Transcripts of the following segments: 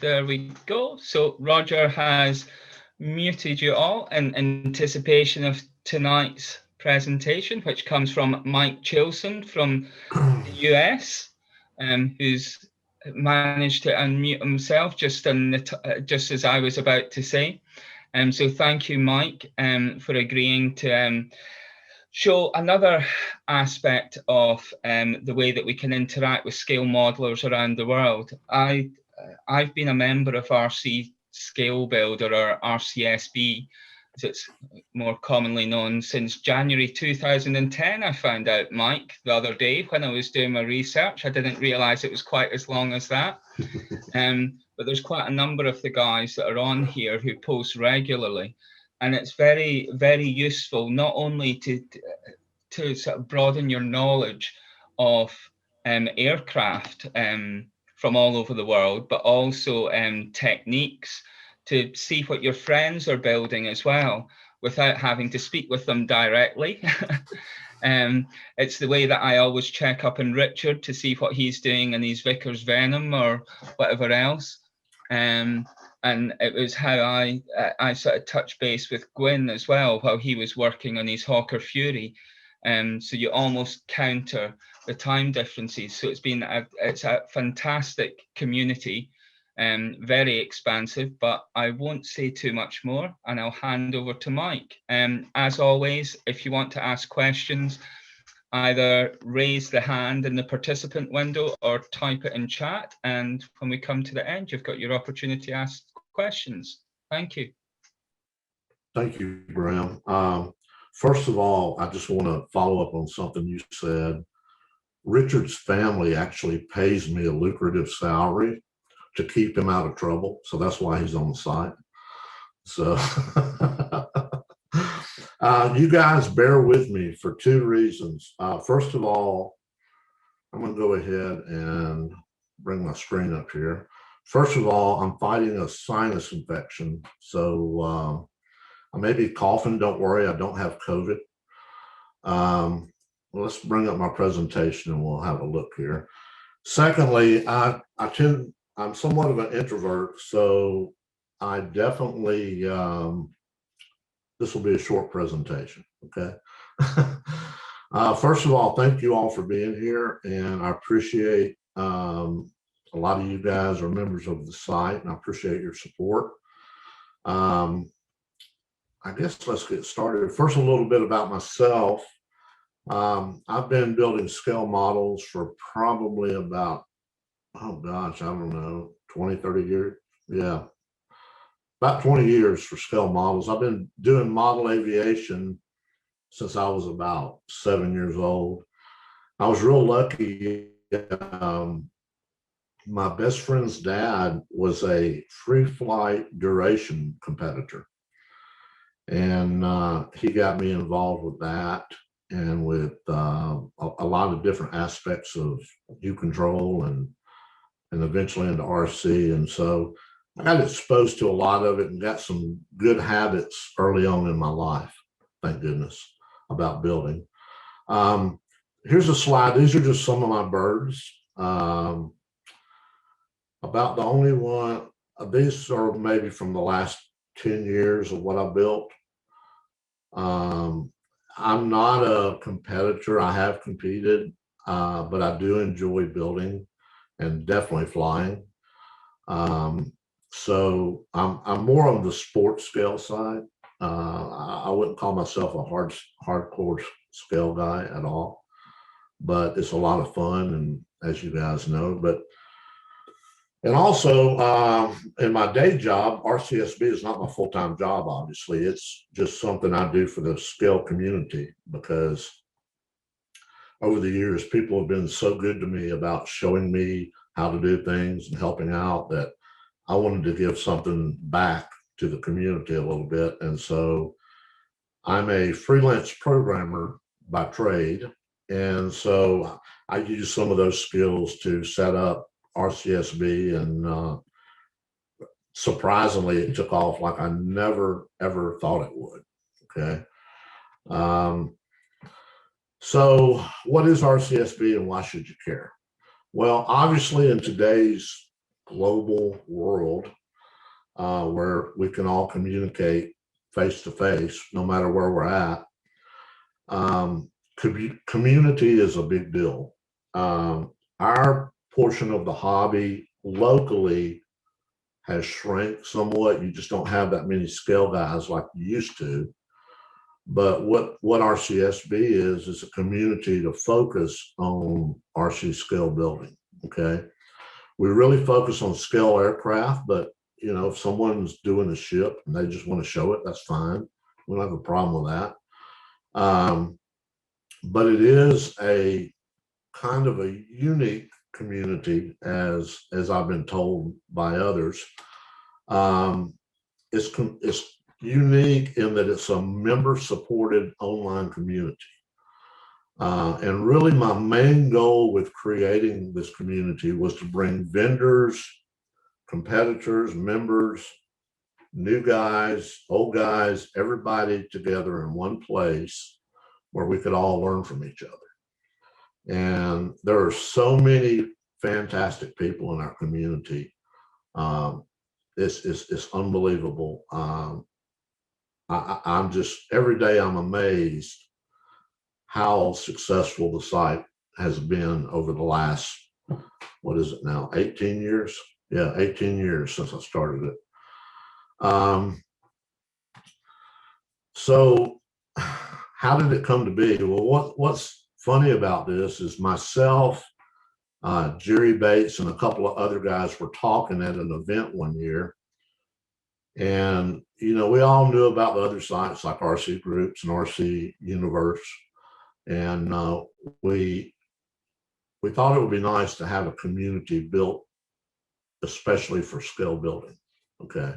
there we go. So Roger has muted you all in anticipation of tonight's presentation, which comes from Mike Chilson from the US, who's managed to unmute himself just just as I was about to say. So thank you, Mike, for agreeing to show another aspect of the way that we can interact with scale modelers around the world. I've been a member of RC Scale Builder, or RCSB, as it's more commonly known, since January 2010. I found out, Mike, the other day when I was doing my research. I didn't realize it was quite as long as that. But there's quite a number of the guys that are on here who post regularly. And it's very, very useful, not only to sort of broaden your knowledge of aircraft from all over the world, but also techniques to see what your friends are building as well, without having to speak with them directly. It's the way that I always check up on Richard to see what he's doing in his Vickers Venom or whatever else. And it was how I sort of touched base with Gwyn as well while he was working on his Hawker Fury. So you almost counter the time differences. So it's a fantastic community, very expansive, but I won't say too much more, and I'll hand over to Mike. As always, if you want to ask questions, either raise the hand in the participant window or type it in chat. And when we come to the end, you've got your opportunity to ask questions. Thank you. Thank you, Graham. First of all, I just want to follow up on something you said. Richard's family actually pays me a lucrative salary to keep him out of trouble. So that's why he's on the site. So you guys bear with me for two reasons. First of all, I'm going to go ahead and bring my screen up here. First of all, I'm fighting a sinus infection. So I may be coughing. Don't worry, I don't have COVID. Let's bring up my presentation and we'll have a look here. Secondly, I'm somewhat of an introvert, so I definitely, this will be a short presentation, okay? First of all, thank you all for being here, and I appreciate a lot of you guys are members of the site, and I appreciate your support. I guess let's get started. First, a little bit about myself. I've been building scale models for probably about, oh gosh, I don't know, 20, 30 years. Yeah, about 20 years for scale models. I've been doing model aviation since I was about 7 years old. I was real lucky. My best friend's dad was a free flight duration competitor. And he got me involved with that and with a lot of different aspects of U control and eventually into RC. And so I got exposed to a lot of it and got some good habits early on in my life, thank goodness, about building. Here's a slide. These are just some of my birds. About the only one, these are maybe from the last 10 years of what I built. I'm not a competitor. I have competed, but I do enjoy building and definitely flying. So I'm more on the sports scale side. I wouldn't call myself a hardcore scale guy at all, but it's a lot of fun, and as you guys know, and also in my day job, RCSB is not my full-time job, obviously. It's just something I do for the scale community, because over the years, people have been so good to me about showing me how to do things and helping out that I wanted to give something back to the community a little bit. And so I'm a freelance programmer by trade. And so I use some of those skills to set up RCSB, and surprisingly, it took off like I never, ever thought it would, okay? So what is RCSB and why should you care? Well, obviously in today's global world where we can all communicate face to face, no matter where we're at. Community is a big deal. Our portion of the hobby locally has shrank somewhat. You just don't have that many scale guys like you used to. But what RCSB is a community to focus on RC scale building. Okay, we really focus on scale aircraft, but you know, if someone's doing a ship and they just want to show it, that's fine. We don't have a problem with that. But it is a kind of a unique community, as I've been told by others. It's unique in that it's a member-supported online community. And really my main goal with creating this community was to bring vendors, competitors, members, new guys, old guys, everybody together in one place where we could all learn from each other. And there are so many fantastic people in our community. It's unbelievable. I'm just, every day I'm amazed how successful the site has been over the last, what is it now, 18 years? Yeah, 18 years since I started it. So how did it come to be? Well, what's funny about this is myself, Jerry Bates, and a couple of other guys were talking at an event one year. And, you know, we all knew about the other sites like RC Groups and RC Universe. And we thought it would be nice to have a community built, especially for scale building. Okay.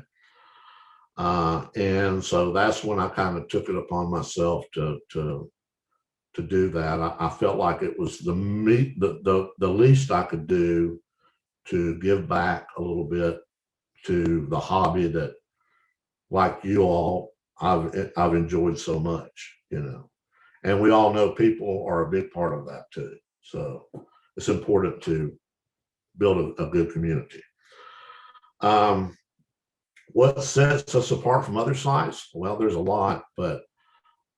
And so that's when I kind of took it upon myself to do that. I felt like it was the least I could do to give back a little bit to the hobby that, like you all, I've enjoyed so much, you know. And we all know people are a big part of that too. So it's important to build a good community. What sets us apart from other sites? Well, there's a lot, but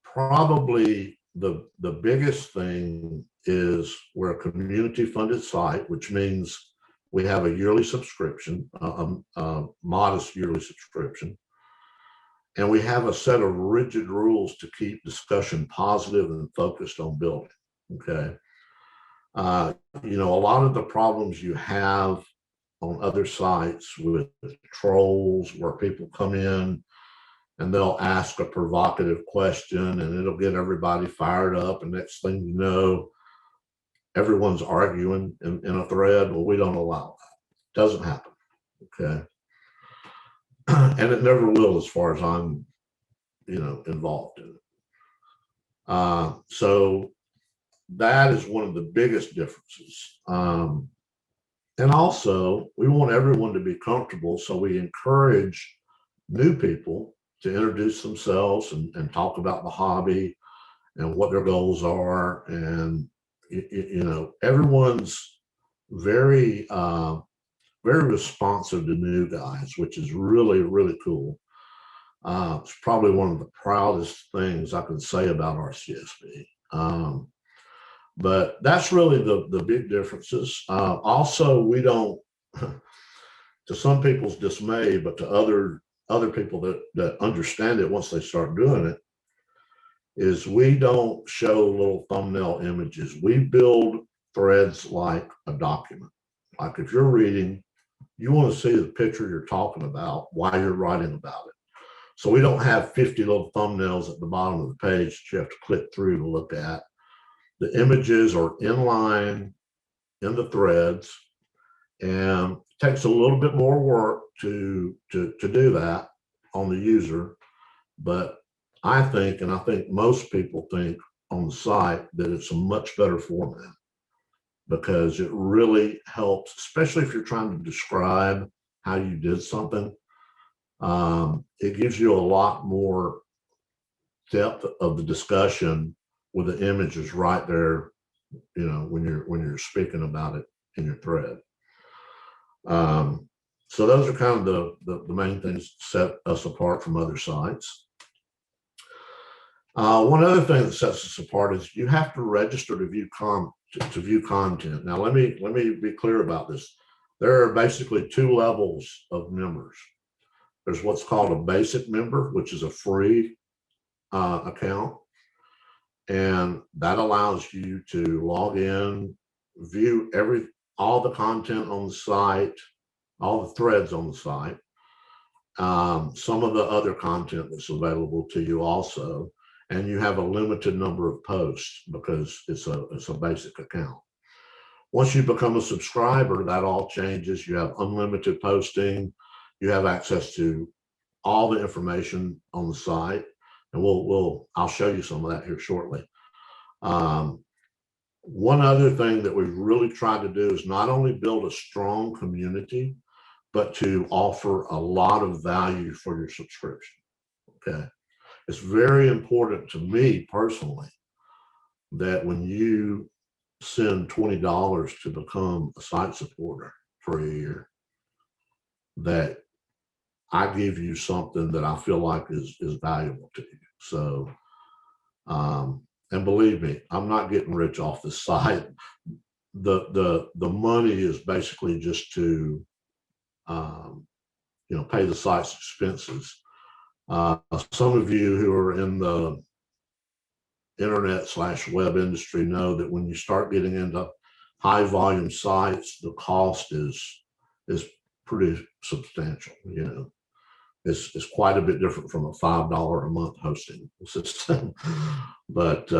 probably the biggest thing is we're a community funded site, which means we have a yearly subscription, a modest yearly subscription. And we have a set of rigid rules to keep discussion positive and focused on building. Okay. You know, a lot of the problems you have on other sites with trolls, where people come in and they'll ask a provocative question and it'll get everybody fired up. And next thing you know, everyone's arguing in a thread. Well, we don't allow that. It doesn't happen. Okay. And it never will, as far as I'm, you know, involved in it. So that is one of the biggest differences. And also, we want everyone to be comfortable, so we encourage new people to introduce themselves and talk about the hobby and what their goals are. And you know, everyone's very very responsive to new guys, which is really, really cool. It's probably one of the proudest things I can say about RCSB. But that's really the big differences. Also, we don't, to some people's dismay, but to other people that understand it once they start doing it, is we don't show little thumbnail images. We build threads like a document. Like if you're reading, you want to see the picture you're talking about while you're writing about it. So we don't have 50 little thumbnails at the bottom of the page that you have to click through to look at. The images are in line in the threads, and it takes a little bit more work to do that on the user. But I think, and I think most people think on the site, that it's a much better format, because it really helps, especially if you're trying to describe how you did something. It gives you a lot more depth of the discussion with the images right there, you know, when you're speaking about it in your thread. So those are kind of the main things that set us apart from other sites. One other thing that sets us apart is you have to register to view content. Now, let me be clear about this. There are basically two levels of members. There's what's called a basic member, which is a free account, and that allows you to log in, view all the content on the site, all the threads on the site, some of the other content that's available to you also, and you have a limited number of posts because it's a basic account. Once you become a subscriber, that all changes. You have unlimited posting. You have access to all the information on the site, and I'll show you some of that here shortly. One other thing that we've really tried to do is not only build a strong community, but to offer a lot of value for your subscription. Okay, it's very important to me personally that when you send $20 to become a site supporter for a year, that I give you something that I feel like is valuable to you. So, and believe me, I'm not getting rich off the site. The money is basically just to, pay the site's expenses. Some of you who are in the internet/web industry know that when you start getting into high volume sites, the cost is pretty substantial. It's quite a bit different from a $5 a month hosting system. But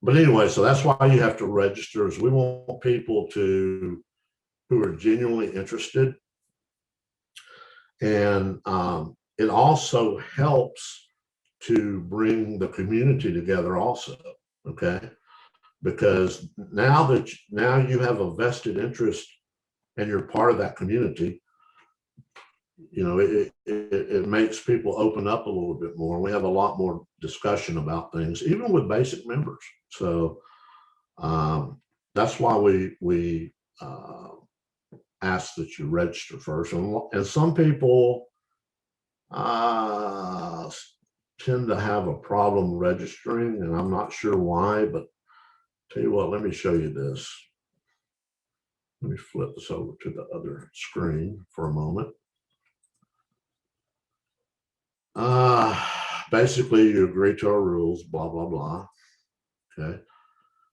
anyway, so that's why you have to register, is we want people who are genuinely interested. And it also helps to bring the community together also, okay? Because now you have a vested interest and you're part of that community, it makes people open up a little bit more. We have a lot more discussion about things, even with basic members. So that's why we ask that you register first. And some people tend to have a problem registering, and I'm not sure why, but tell you what, let me show you this. Let me flip this over to the other screen for a moment. Basically, you agree to our rules, blah, blah, blah. Okay.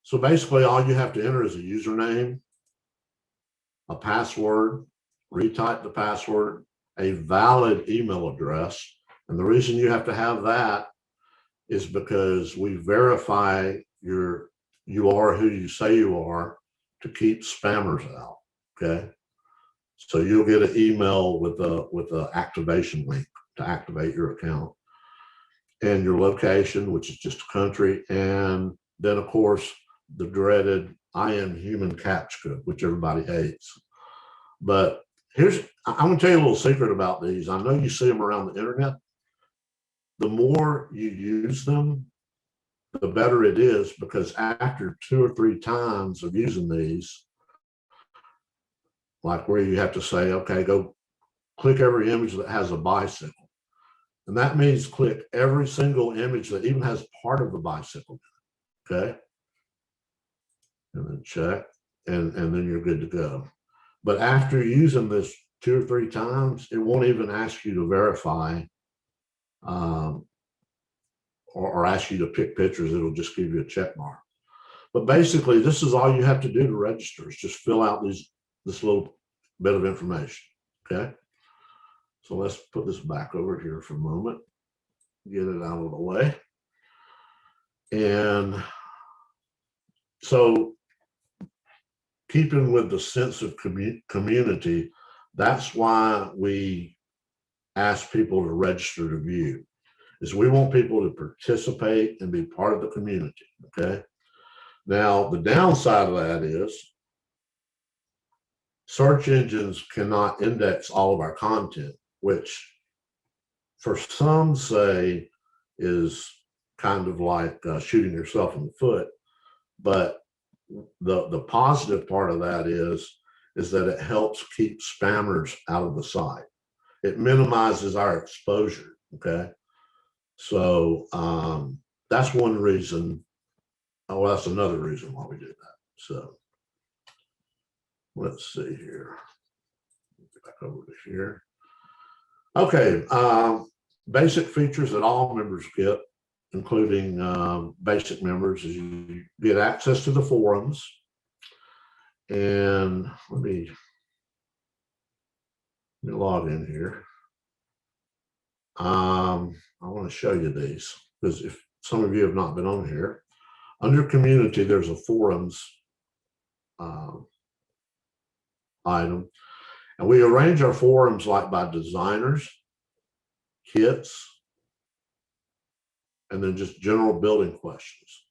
So basically, all you have to enter is a username, a password, retype the password, a valid email address. And the reason you have to have that is because we verify you are who you say you are to keep spammers out. Okay. So you'll get an email with a activation link to activate your account, and your location, which is just a country, and then of course the dreaded I am human captcha, which everybody hates. But I'm going to tell you a little secret about these. I know you see them around the internet. The more you use them, the better it is, because after 2 or 3 times of using these, like where you have to say, okay, go click every image that has a bicycle. And that means click every single image that even has part of the bicycle. Okay. And then check, and then you're good to go. But after using this 2 or 3 times, it won't even ask you to verify or ask you to pick pictures. It'll just give you a check mark. But basically, this is all you have to do to register, is just fill out this little bit of information. Okay. So let's put this back over here for a moment, get it out of the way. And so, keeping with the sense of community, that's why we ask people to register to view, is we want people to participate and be part of the community. Okay. Now, the downside of that is search engines cannot index all of our content, which for some say is kind of like shooting yourself in the foot. But the positive part of that is is that it helps keep spammers out of the site. It minimizes our exposure, okay? So that's one reason. Oh, that's another reason why we do that. So let's see here. Get back over to here. Okay, basic features that all members get, including basic members, is you get access to the forums. And let me log in here. I want to show you these because if some of you have not been on here, under community, there's a forums item. And we arrange our forums like by designers, kits, and then just general building questions.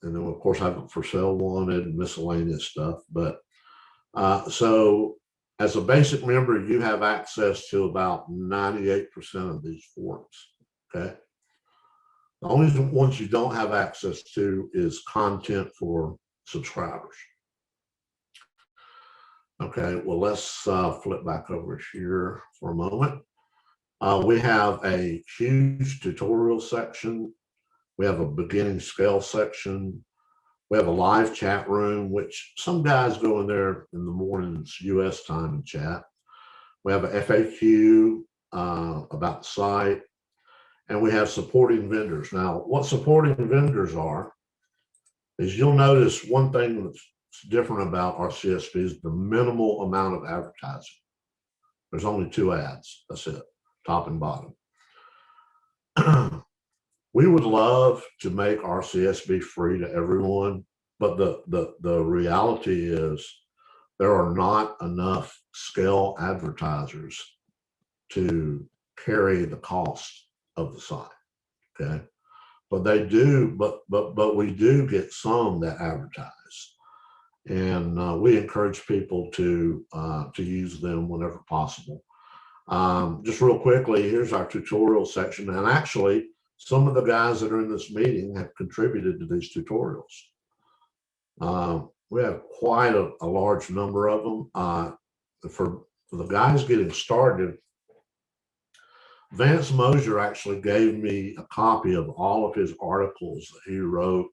And then of course I have for sale wanted and miscellaneous stuff. But so as a basic member, you have access to about 98% of these forums, okay? The only ones you don't have access to is content for subscribers. Okay, well, let's flip back over here for a moment. We have a huge tutorial section. We have a beginning scale section. We have a live chat room, which some guys go in there in the mornings, US time, and chat. We have a FAQ about the site, and we have supporting vendors. Now, what supporting vendors are is you'll notice one thing that's different about our CSP is the minimal amount of advertising. There's only 2 ads. That's it, top and bottom. We would love to make our CSB free to everyone, but the reality is there are not enough scale advertisers to carry the cost of the site. Okay, but they do, but we do get some that advertise. And we encourage people to use them whenever possible. Just real quickly, here's our tutorial section. And actually, some of the guys that are in this meeting have contributed to these tutorials. We have quite a large number of them. For the guys getting started, Vance Mosier actually gave me a copy of all of his articles that he wrote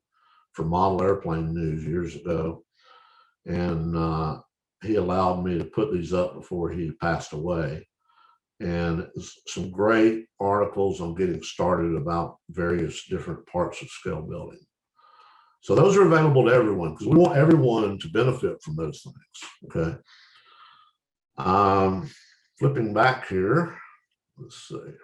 for Model Airplane News years ago. And he allowed me to put these up before he passed away. And some great articles on getting started about various different parts of scale building. So those are available to everyone because we want everyone to benefit from those things, okay? Flipping back here, let's see.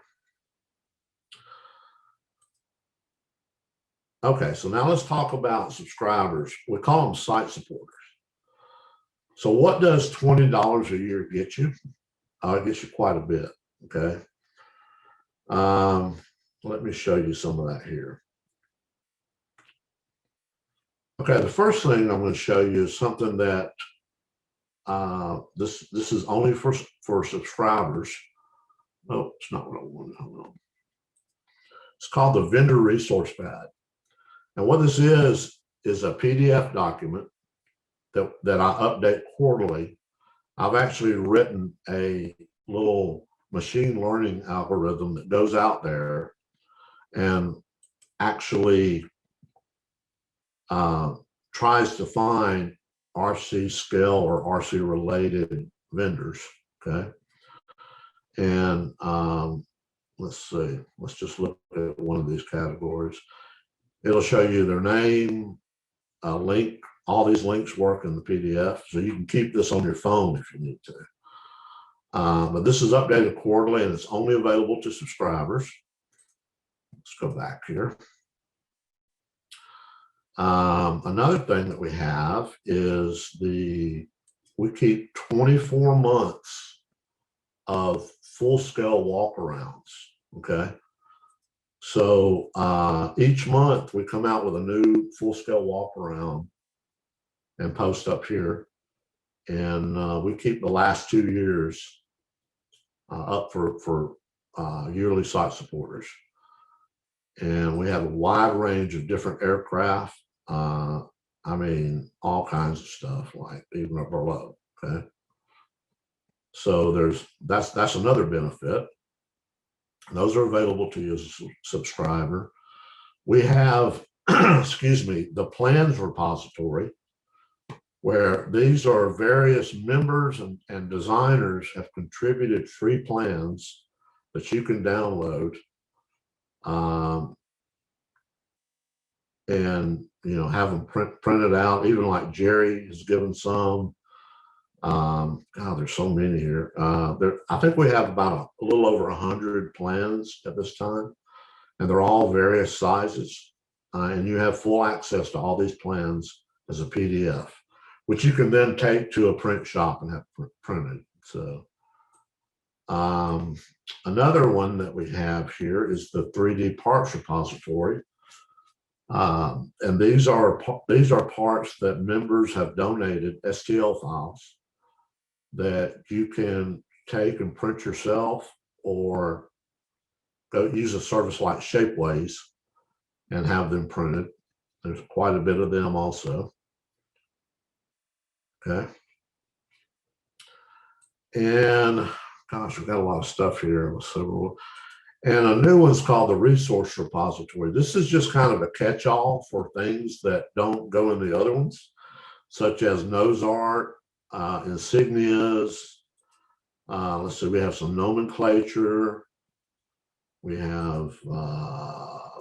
Okay, so now let's talk about subscribers. We call them site supporters. So what does $20 a year get you? It gets you quite a bit, okay? Let me show you some of that here. Okay, the first thing I'm going to show you is something that this is only for subscribers. Oh, it's not what I want. Hold on. It's called the Vendor Resource Pad. And what this is a PDF document that I update quarterly. I've actually written a little machine learning algorithm that goes out there and actually tries to find RC scale or RC related vendors, okay? And let's see, let's just look at one of these categories. It'll show you their name, a link. All these links work in the PDF, so you can keep this on your phone if you need to. But this is updated quarterly and it's only available to subscribers. Let's go back here. Another thing that we have is we keep 24 months of full scale walkarounds, okay? So each month we come out with a new full scale walkaround and post up here. And we keep the last 2 years up for yearly site supporters. And we have a wide range of different aircraft. I mean, all kinds of stuff, like even up below. Okay. So that's another benefit. Those are available to you as a subscriber. We have, excuse me, the plans repository, where these are various members and designers have contributed free plans that you can download. And have them printed out. Even like Jerry has given some. God, there's so many here. I think we have about a little over 100 plans at this time, and they're all various sizes. And you have full access to all these plans as a PDF, which you can then take to a print shop and have printed. So another one that we have here is the 3D parts repository. And these are parts that members have donated, STL files, that you can take and print yourself, or go use a service like Shapeways and have them printed. There's quite a bit of them also. Okay. And gosh, we've got a lot of stuff here. And a new one's called the resource repository. This is just kind of a catch-all for things that don't go in the other ones, such as nose art, insignias. Let's see, we have some nomenclature. We have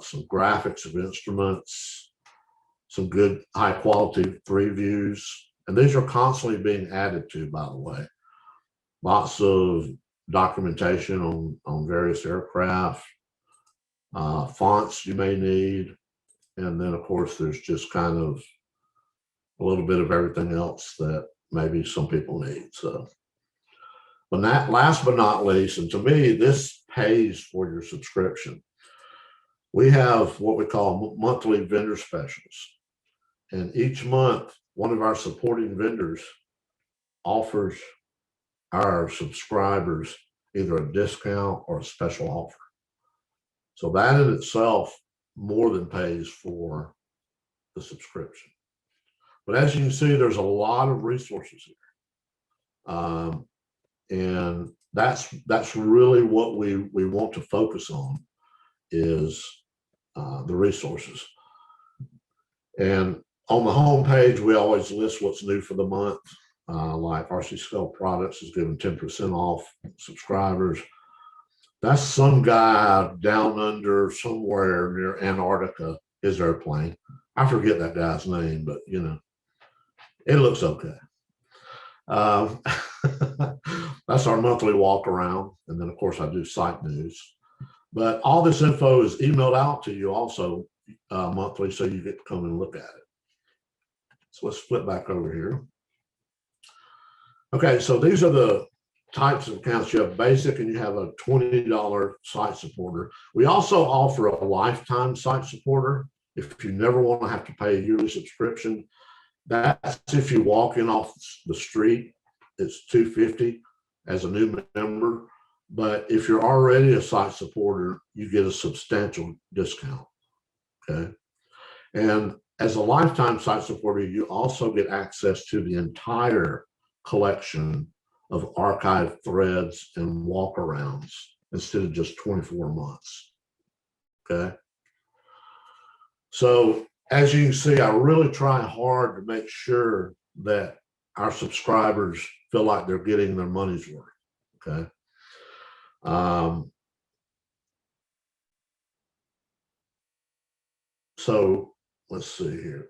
some graphics of instruments, some good high quality 3 views. And these are constantly being added to, by the way. Lots of documentation on various aircraft, fonts you may need. And then of course, there's just kind of a little bit of everything else that maybe some people need. So, but last but not least, and to me, this pays for your subscription. We have what we call monthly vendor specials. And each month, one of our supporting vendors offers our subscribers either a discount or a special offer. So that in itself more than pays for the subscription. But as you can see, there's a lot of resources here. And that's really what we want to focus on, is the resources. And on the home page, we always list what's new for the month. Like RC Scale Products is giving 10% off subscribers. That's some guy down under somewhere near Antarctica, his airplane. I forget that guy's name, but it looks okay. That's our monthly walk around. And then of course I do site news, but all this info is emailed out to you also monthly, so you get to come and look at it. So let's flip back over here. Okay, so these are the types of accounts. You have basic and you have a $20 site supporter. We also offer a lifetime site supporter. If you never want to have to pay a yearly subscription, that's if you walk in off the street, it's $250 as a new member. But if you're already a site supporter, you get a substantial discount. Okay. And as a lifetime site supporter, you also get access to the entire collection of archive threads and walkarounds instead of just 24 months. Okay. So as you can see, I really try hard to make sure that our subscribers feel like they're getting their money's worth. Okay. So let's see here.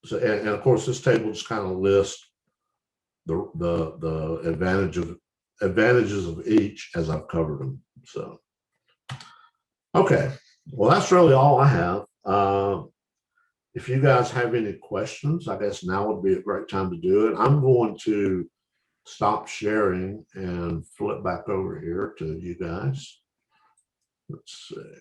So, and of course, this table just kind of lists the advantages of each as I've covered them. So, okay, well, that's really all I have. If you guys have any questions, I guess now would be a great time to do it. I'm going to stop sharing and flip back over here to you guys. Let's see.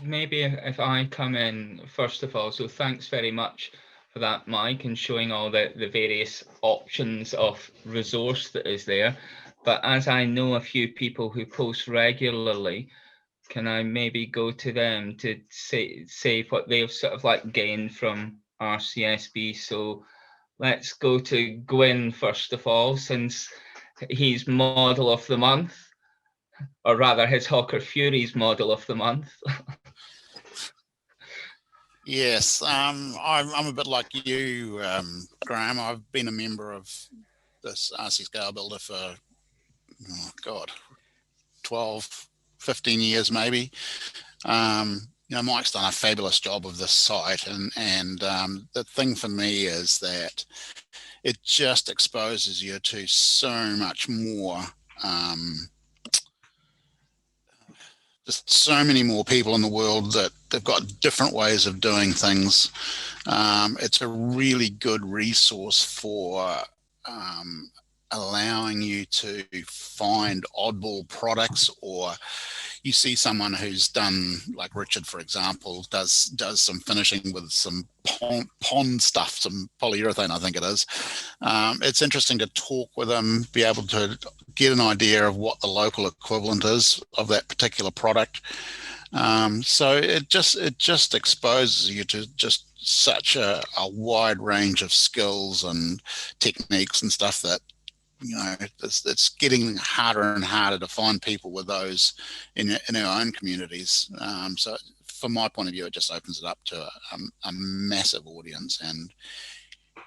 Maybe if I come in first of all, so thanks very much for that, Mike, and showing all the various options of resource that is there. But as I know a few people who post regularly, can I maybe go to them to say what they've sort of like gained from RCSB? So let's go to Gwyn first of all, since he's model of the month, or rather his Hawker Fury's model of the month. Yes, I'm a bit like you, Graham. I've been a member of this RC Scale Builder for, oh God, 12, 15 years maybe. You know, Mike's done a fabulous job of this site, and the thing for me is that it just exposes you to so much more. Just so many more people in the world that they've got different ways of doing things. It's a really good resource for allowing you to find oddball products, or you see someone who's done, like Richard, for example, does some finishing with some pond stuff, some polyurethane, I think it is. It's interesting to talk with them, be able to get an idea of what the local equivalent is of that particular product. So it just exposes you to just such a wide range of skills and techniques and stuff that, you know, it's getting harder and harder to find people with those in our own communities. So from my point of view, it just opens it up to a massive audience, and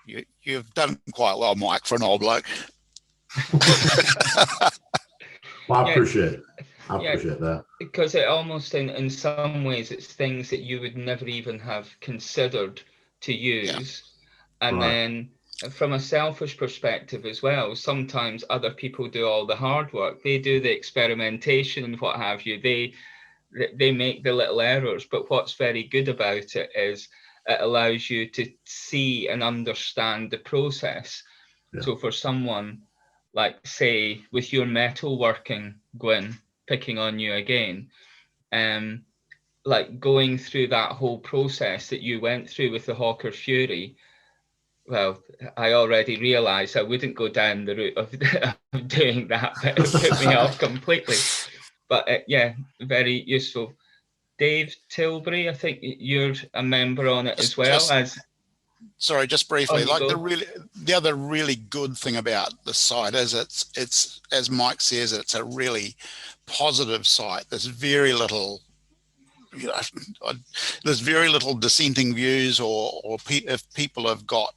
you've done quite well, Mike, for an old bloke. Well, I appreciate it. I appreciate that. Because it almost, in some ways, it's things that you would never even have considered to use. Yeah. And then from a selfish perspective as well, sometimes other people do all the hard work. They do the experimentation and what have you. They make the little errors. But what's very good about it is it allows you to see and understand the process. Yeah. So for someone like, say, with your metal working, Gwyn, picking on you again, like going through that whole process that you went through with the Hawker Fury, well, I already realised I wouldn't go down the route of doing that, but it put me off completely. But yeah, very useful. Dave Tilbury, I think you're a member on it as well. Sorry, just briefly, like the other really good thing about the site is it's as Mike says, it's a really positive site. There's very little, you know, there's very little dissenting views, or if people have got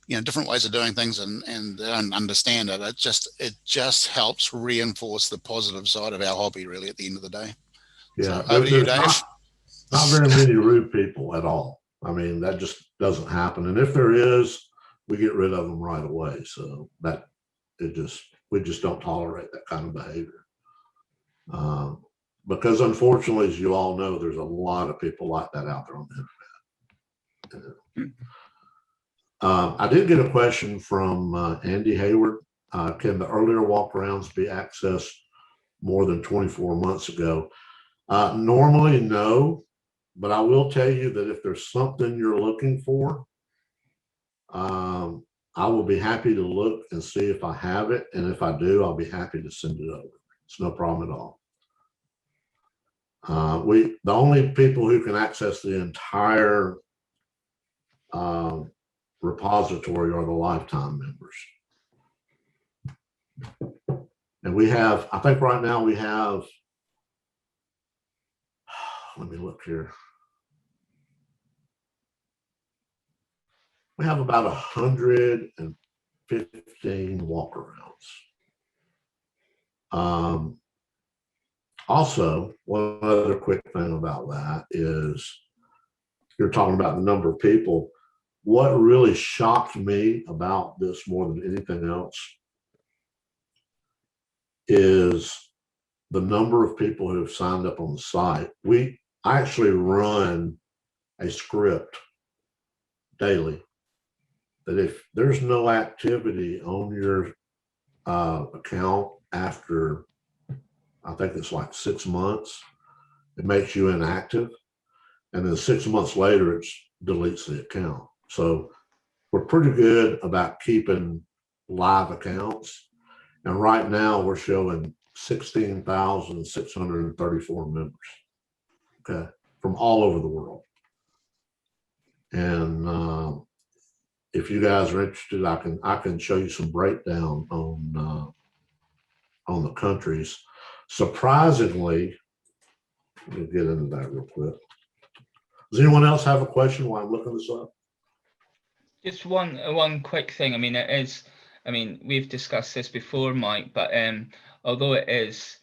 you know, different ways of doing things and they don't understand it, it just helps reinforce the positive side of our hobby, really, at the end of the day. Yeah, so over to you, Dave. Not very many rude people at all. I mean, that just doesn't happen. And if there is, we get rid of them right away. So we just don't tolerate that kind of behavior. Because unfortunately, as you all know, there's a lot of people like that out there on the internet. I did get a question from Andy Hayward. Can the earlier walk-arounds be accessed more than 24 months ago? Normally, no. But I will tell you that if there's something you're looking for, I will be happy to look and see if I have it. And if I do, I'll be happy to send it over. It's no problem at all. The only people who can access the entire repository are the lifetime members. And we have, I think right now we have, let me look here. We have about 115 walk-arounds. Also, one other quick thing about that is, you're talking about the number of people. What really shocked me about this more than anything else is the number of people who have signed up on the site. I actually run a script daily that if there's no activity on your account after, I think it's like 6 months, it makes you inactive. And then 6 months later, it deletes the account. So we're pretty good about keeping live accounts. And right now we're showing 16,634 members, okay, from all over the world. And if you guys are interested, I can show you some breakdown on the countries. Surprisingly, let me get into that real quick. Does anyone else have a question while I'm looking this up? Just one quick thing. I mean, we've discussed this before, Mike, but although it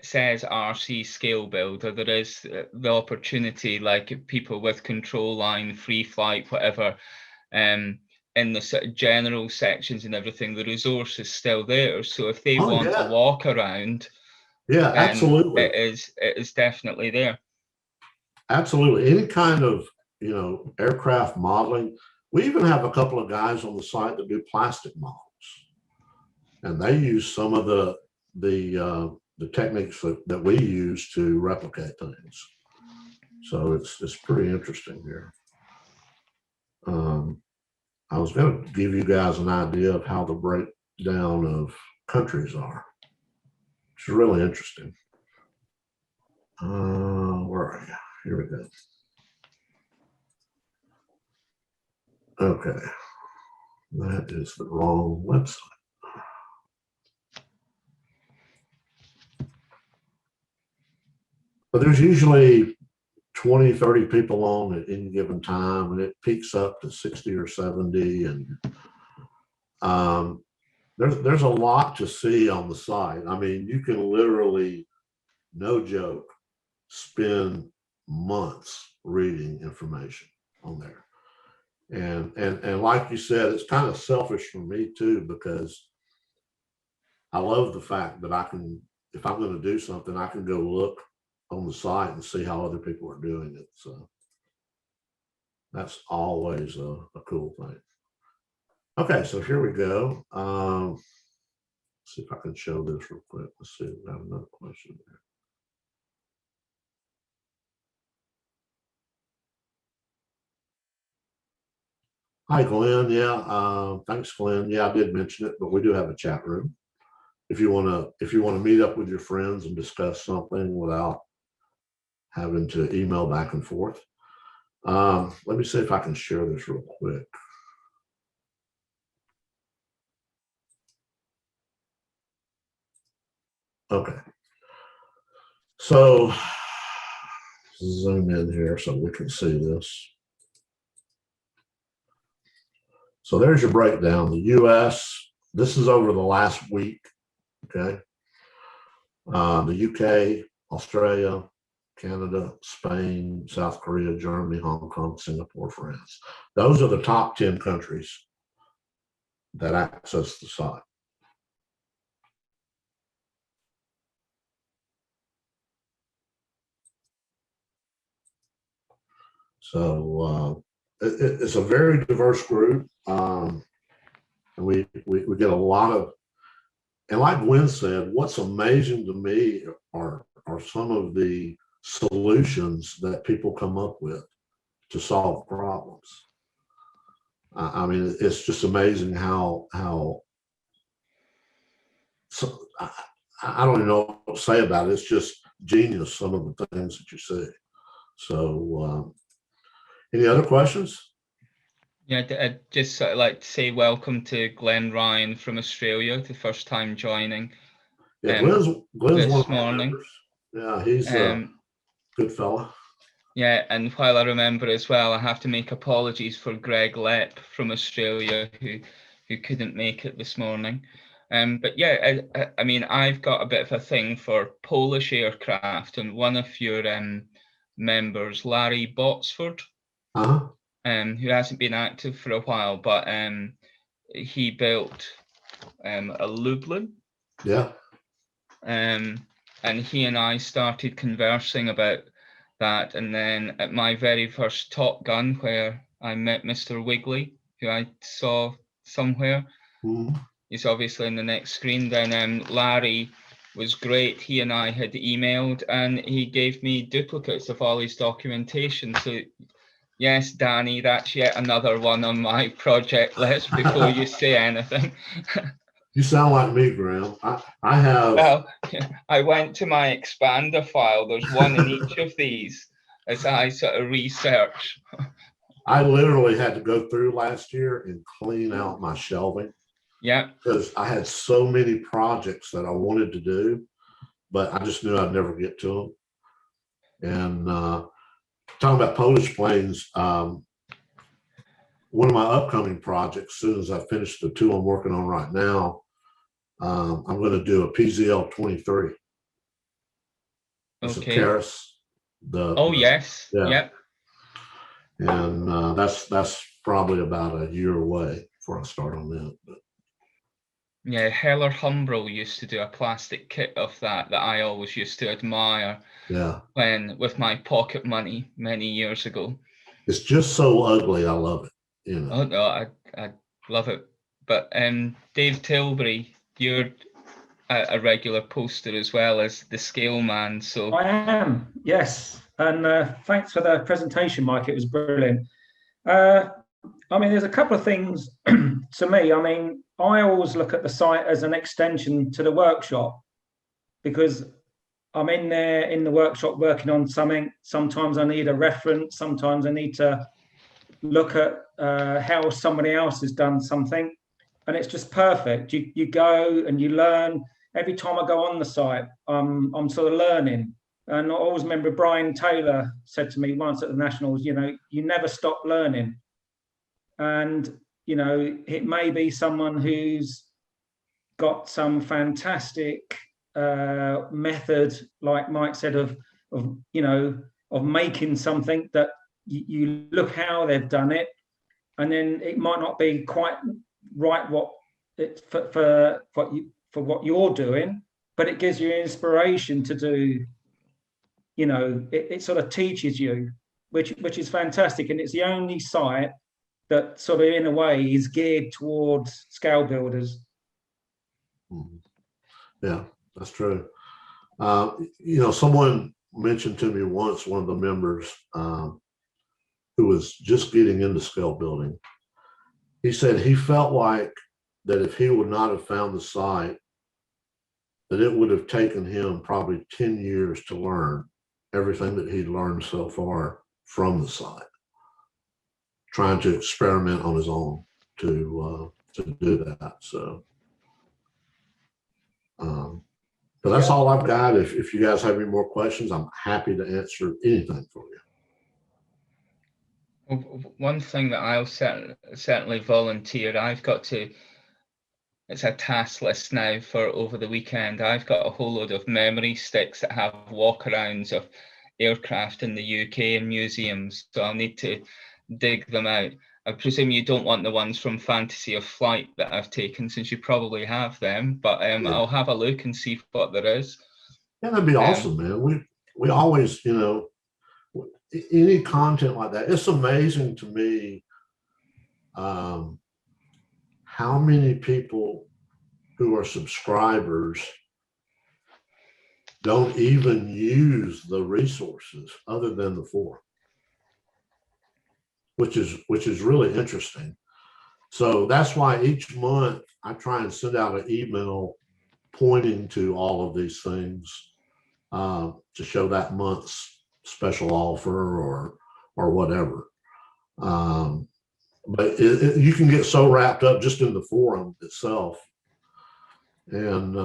says RC scale builder, there is the opportunity, like people with control line, free flight, whatever, in the sort of general sections and everything, the resource is still there. So if they want a walk around, yeah, absolutely, it is definitely there. Absolutely, any kind of aircraft modeling. We even have a couple of guys on the site that do plastic models, and they use some of the techniques that we use to replicate things. So it's pretty interesting here. I was going to give you guys an idea of how the breakdown of countries are, which is really interesting. Where are you? Here we go. Okay, that is the wrong website. But there's usually 20, 30 people on at any given time, and it peaks up to 60 or 70. And there's a lot to see on the site. I mean, you can literally, no joke, spend months reading information on there. And like you said, it's kind of selfish for me too, because I love the fact that I can, if I'm going to do something, I can go look on the site and see how other people are doing it. So that's always a cool thing. Okay, so here we go. See if I can show this real quick. Let's see, we have another question there. Hi, Glenn. Yeah, thanks, Glenn. Yeah, I did mention it, but we do have a chat room. If you want to meet up with your friends and discuss something without having to email back and forth. Let me see if I can share this real quick. Okay. So zoom in here so we can see this. So there's your breakdown. The US, this is over the last week, okay? The UK, Australia, Canada, Spain, South Korea, Germany, Hong Kong, Singapore, France. Those are the top 10 countries that access the site. So it's a very diverse group. And we get a lot of, and like Gwen said, what's amazing to me are some of the solutions that people come up with to solve problems. I mean, it's just amazing how so I don't even know what to say about it. It's just genius, some of the things that you see. So any other questions? Yeah, I'd just sort of like to say welcome to Glenn Ryan from Australia, the first time joining. Yeah, Glenn's one of our morning. members. Yeah, he's a good fella. Yeah, and while I remember as well, I have to make apologies for Greg Lepp from Australia who couldn't make it this morning. But yeah, I mean, I've got a bit of a thing for Polish aircraft, and one of your members, Larry Botsford, who hasn't been active for a while, but he built a Lublin. Yeah. And he and I started conversing about that. And then at my very first Top Gun, where I met Mr. Wigley, who I saw somewhere, he's obviously in the next screen. Then Larry was great. He and I had emailed, and he gave me duplicates of all his documentation. So yes, Danny, that's yet another one on my project list before you say anything. You sound like me, Graham. I have. Well, I went to my expander file. There's one in each of these as I sort of research. I literally had to go through last year and clean out my shelving. Yeah. Because I had so many projects that I wanted to do, but I just knew I'd never get to them. And talking about Polish planes, one of my upcoming projects, as soon as I finish the two I'm working on right now, I'm going to do a PZL 23. It's Okay. a Karis. Yes. Yeah. Yep. And that's probably about a year away before I start on that. But. Yeah, Heller Humbrol used to do a plastic kit of that I always used to admire. Yeah. When with my pocket money many years ago. It's just so ugly. I love it. You know. Oh no, I love it. But Dave Tilbury, you're a regular poster as well as the scale man. So I am, yes. And thanks for the presentation, Mike. It was brilliant. I mean, there's a couple of things to me. I mean, I always look at the site as an extension to the workshop because I'm in there in the workshop working on something. Sometimes I need a reference. Sometimes I need to look at how somebody else has done something. And it's just perfect. You go and you learn. Every time I go on the site, I'm sort of learning. And I always remember Brian Taylor said to me once at the Nationals, you know, you never stop learning. And, you know, it may be someone who's got some fantastic method, like Mike said, of you know, of making something that you look how they've done it, and then it might not be quite right what it's for what you're doing, but it gives you inspiration to do. You know, it sort of teaches you, which is fantastic, and it's the only site that sort of in a way is geared towards scale builders. Yeah, that's true. You know, someone mentioned to me once, one of the members who was just getting into scale building, he said he felt like that if he would not have found the site, that it would have taken him probably 10 years to learn everything that he'd learned so far from the site, trying to experiment on his own to do that. So but that's all I've got. If you guys have any more questions, I'm happy to answer anything for you. One thing that I'll certainly volunteer, I've got to, it's a task list now for over the weekend. I've got a whole load of memory sticks that have walkarounds of aircraft in the UK and museums, so I'll need to dig them out. I presume you don't want the ones from Fantasy of Flight that I've taken, since you probably have them, but yeah. I'll have a look and see what there is. Yeah, that'd be awesome, man. We always, you know, any content like that, it's amazing to me how many people who are subscribers don't even use the resources other than the forum, which is really interesting. So that's why each month I try and send out an email pointing to all of these things to show that month's special offer or whatever. But you can get so wrapped up just in the forum itself. And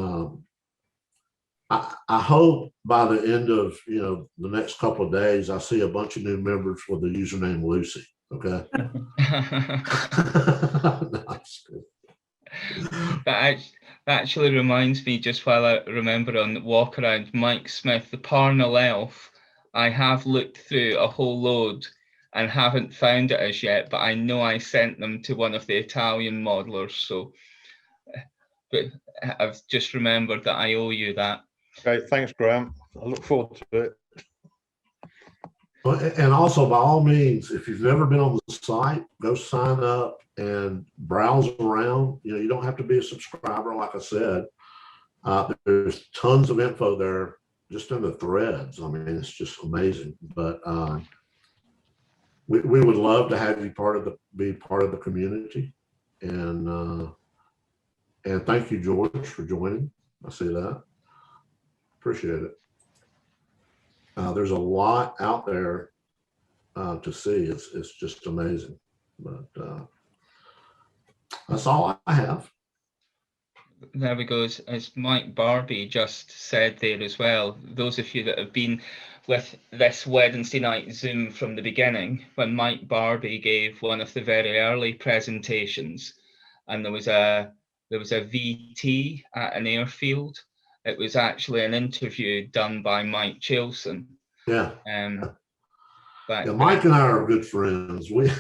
I hope by the end of, you know, the next couple of days, I see a bunch of new members with the username Lucy. Okay. That actually reminds me, just while I remember on the walk around, Mike Smith, the Parnell Elf, I have looked through a whole load and haven't found it as yet, but I know I sent them to one of the Italian modelers. So, but I've just remembered that I owe you that. Great, thanks, Graham. I look forward to it. And also, by all means, if you've never been on the site, go sign up and browse around. You know, you don't have to be a subscriber, like I said. There's tons of info there, just in the threads. I mean, it's just amazing. But we would love to have you be part of the community, and And thank you, George, for joining. I see that. Appreciate it. There's a lot out there to see. It's just amazing. But that's all I have. There we go. As Mike Barbie just said there as well, those of you that have been with this Wednesday night Zoom from the beginning, when Mike Barbie gave one of the very early presentations, and there was a VT at an airfield. It was actually an interview done by Mike Chilson. Yeah. But yeah, Mike and I are good friends. We've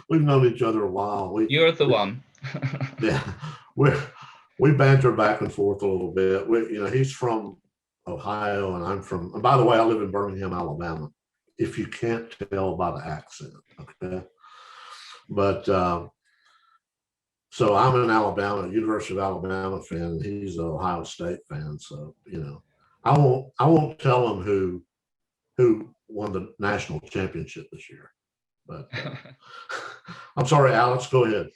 known each other a while. You're the one. Yeah, we banter back and forth a little bit. He's from Ohio and I'm from, and by the way, I live in Birmingham, Alabama, if you can't tell by the accent, okay? But so I'm an University of Alabama fan, and he's an Ohio State fan. So, I won't tell him who won the national championship this year. But I'm sorry, Alex, go ahead.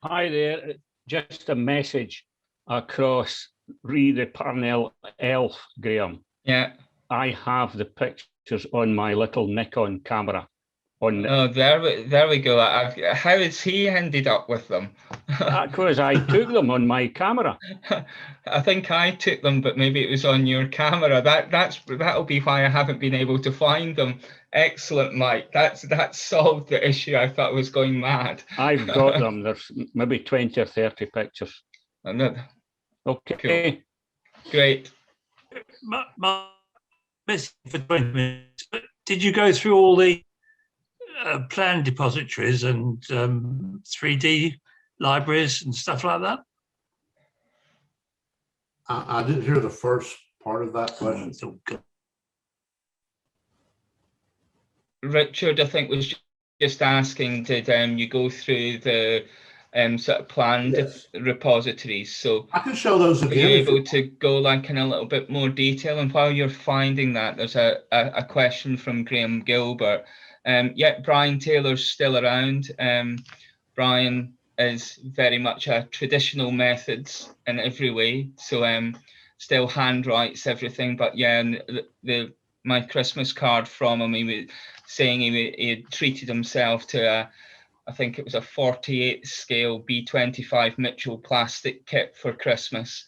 Hi there, just a message across Read the Parnell Elf, Graham. Yeah. I have the pictures on my little Nikon camera. Oh, there we go. How has he ended up with them? Because I took them on my camera. I think I took them, but maybe it was on your camera. That'll be why I haven't been able to find them. Excellent, Mike. That solved the issue. I thought I was going mad. I've got them. There's maybe 20 or 30 pictures. Okay. Cool. Great. For 20 minutes, but did you go through all the planned depositories and 3D libraries and stuff like that? I didn't hear the first part of that question. Richard, I think, was just asking, did you go through the sort of planned repositories? So I can show those again. Are you able to go like in a little bit more detail? And while you're finding that, there's a question from Graham Gilbert. Yeah, Brian Taylor's still around. Brian is very much a traditional methods in every way. So still hand writes everything. But yeah, and my Christmas card from him, he was saying he had treated himself to I think it was a 48 scale B25 Mitchell plastic kit for Christmas.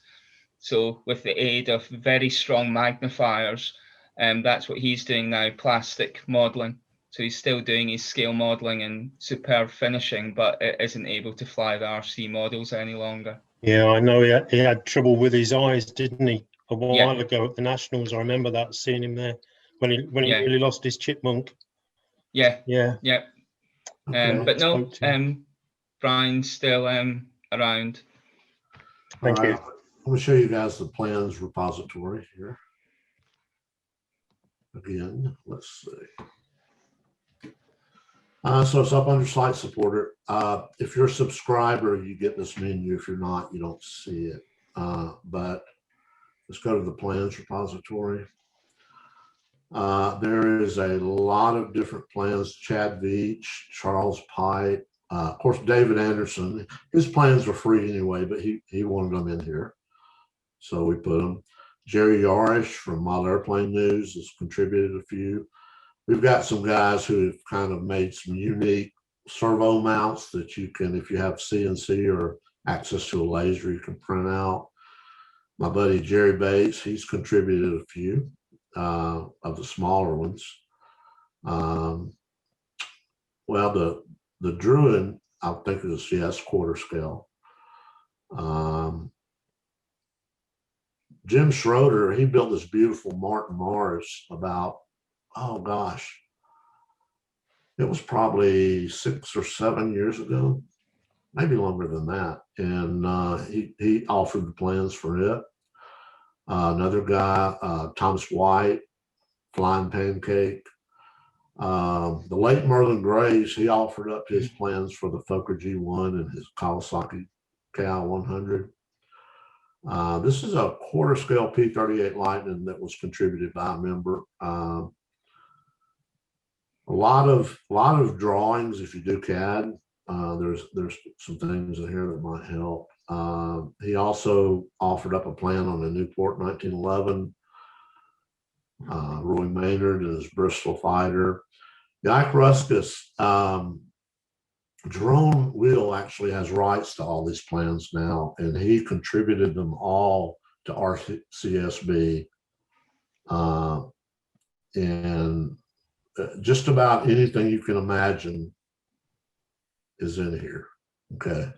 So with the aid of very strong magnifiers, that's what he's doing now, plastic modeling. So he's still doing his scale modeling and superb finishing, but it isn't able to fly the RC models any longer. Yeah, I know he had trouble with his eyes, didn't he? A while ago at the Nationals, I remember that, seeing him there when he really lost his chipmunk. Yeah. Okay, but no, Brian's still around. Thank you. I'm going to show you guys the plans repository here. Again, let's see. So it's up under Slide Supporter. If you're a subscriber, you get this menu. If you're not, you don't see it. But let's go to the plans repository. There is a lot of different plans. Chad Veach, Charles Pite, of course, David Anderson. His plans are free anyway, but he wanted them in here, so we put them. Jerry Yarish from Model Airplane News has contributed a few. We've got some guys who have kind of made some unique servo mounts that you can, if you have CNC or access to a laser, you can print out. My buddy Jerry Bates, he's contributed a few of the smaller ones. Well, the Druid, I think is, yes, quarter scale. Jim Schroeder, he built this beautiful Martin Mars about, oh gosh, it was probably 6 or 7 years ago, maybe longer than that. And he offered the plans for it. Another guy, Thomas White, Flying Pancake. The late Merlin Graves, he offered up his plans for the Fokker G1 and his Kawasaki KI-100. This is a quarter scale P-38 Lightning that was contributed by a member. A lot of drawings, if you do CAD, There's some things in here that might help. He also offered up a plan on the Newport 1911. Roy Maynard and his Bristol fighter. Guy Ruskus, Jerome Will actually has rights to all these plans now, and he contributed them all to RCSB. And just about anything you can imagine is in here. Okay.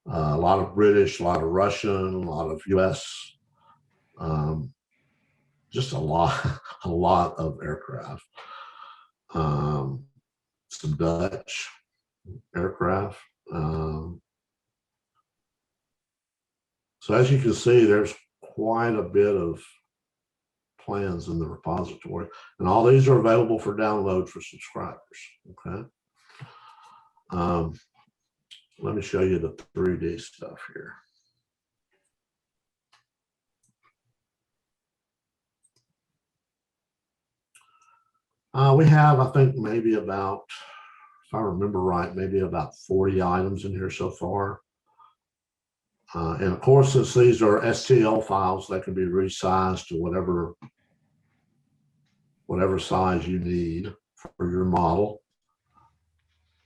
A lot of British, a lot of Russian, a lot of US, just a lot of aircraft. Some Dutch aircraft. So as you can see, there's quite a bit of plans in the repository, and all these are available for download for subscribers. Okay. Let me show you the 3D stuff here. We have, I think, maybe about, if I remember right, maybe about 40 items in here so far. And of course, since these are STL files, they can be resized to whatever size you need for your model.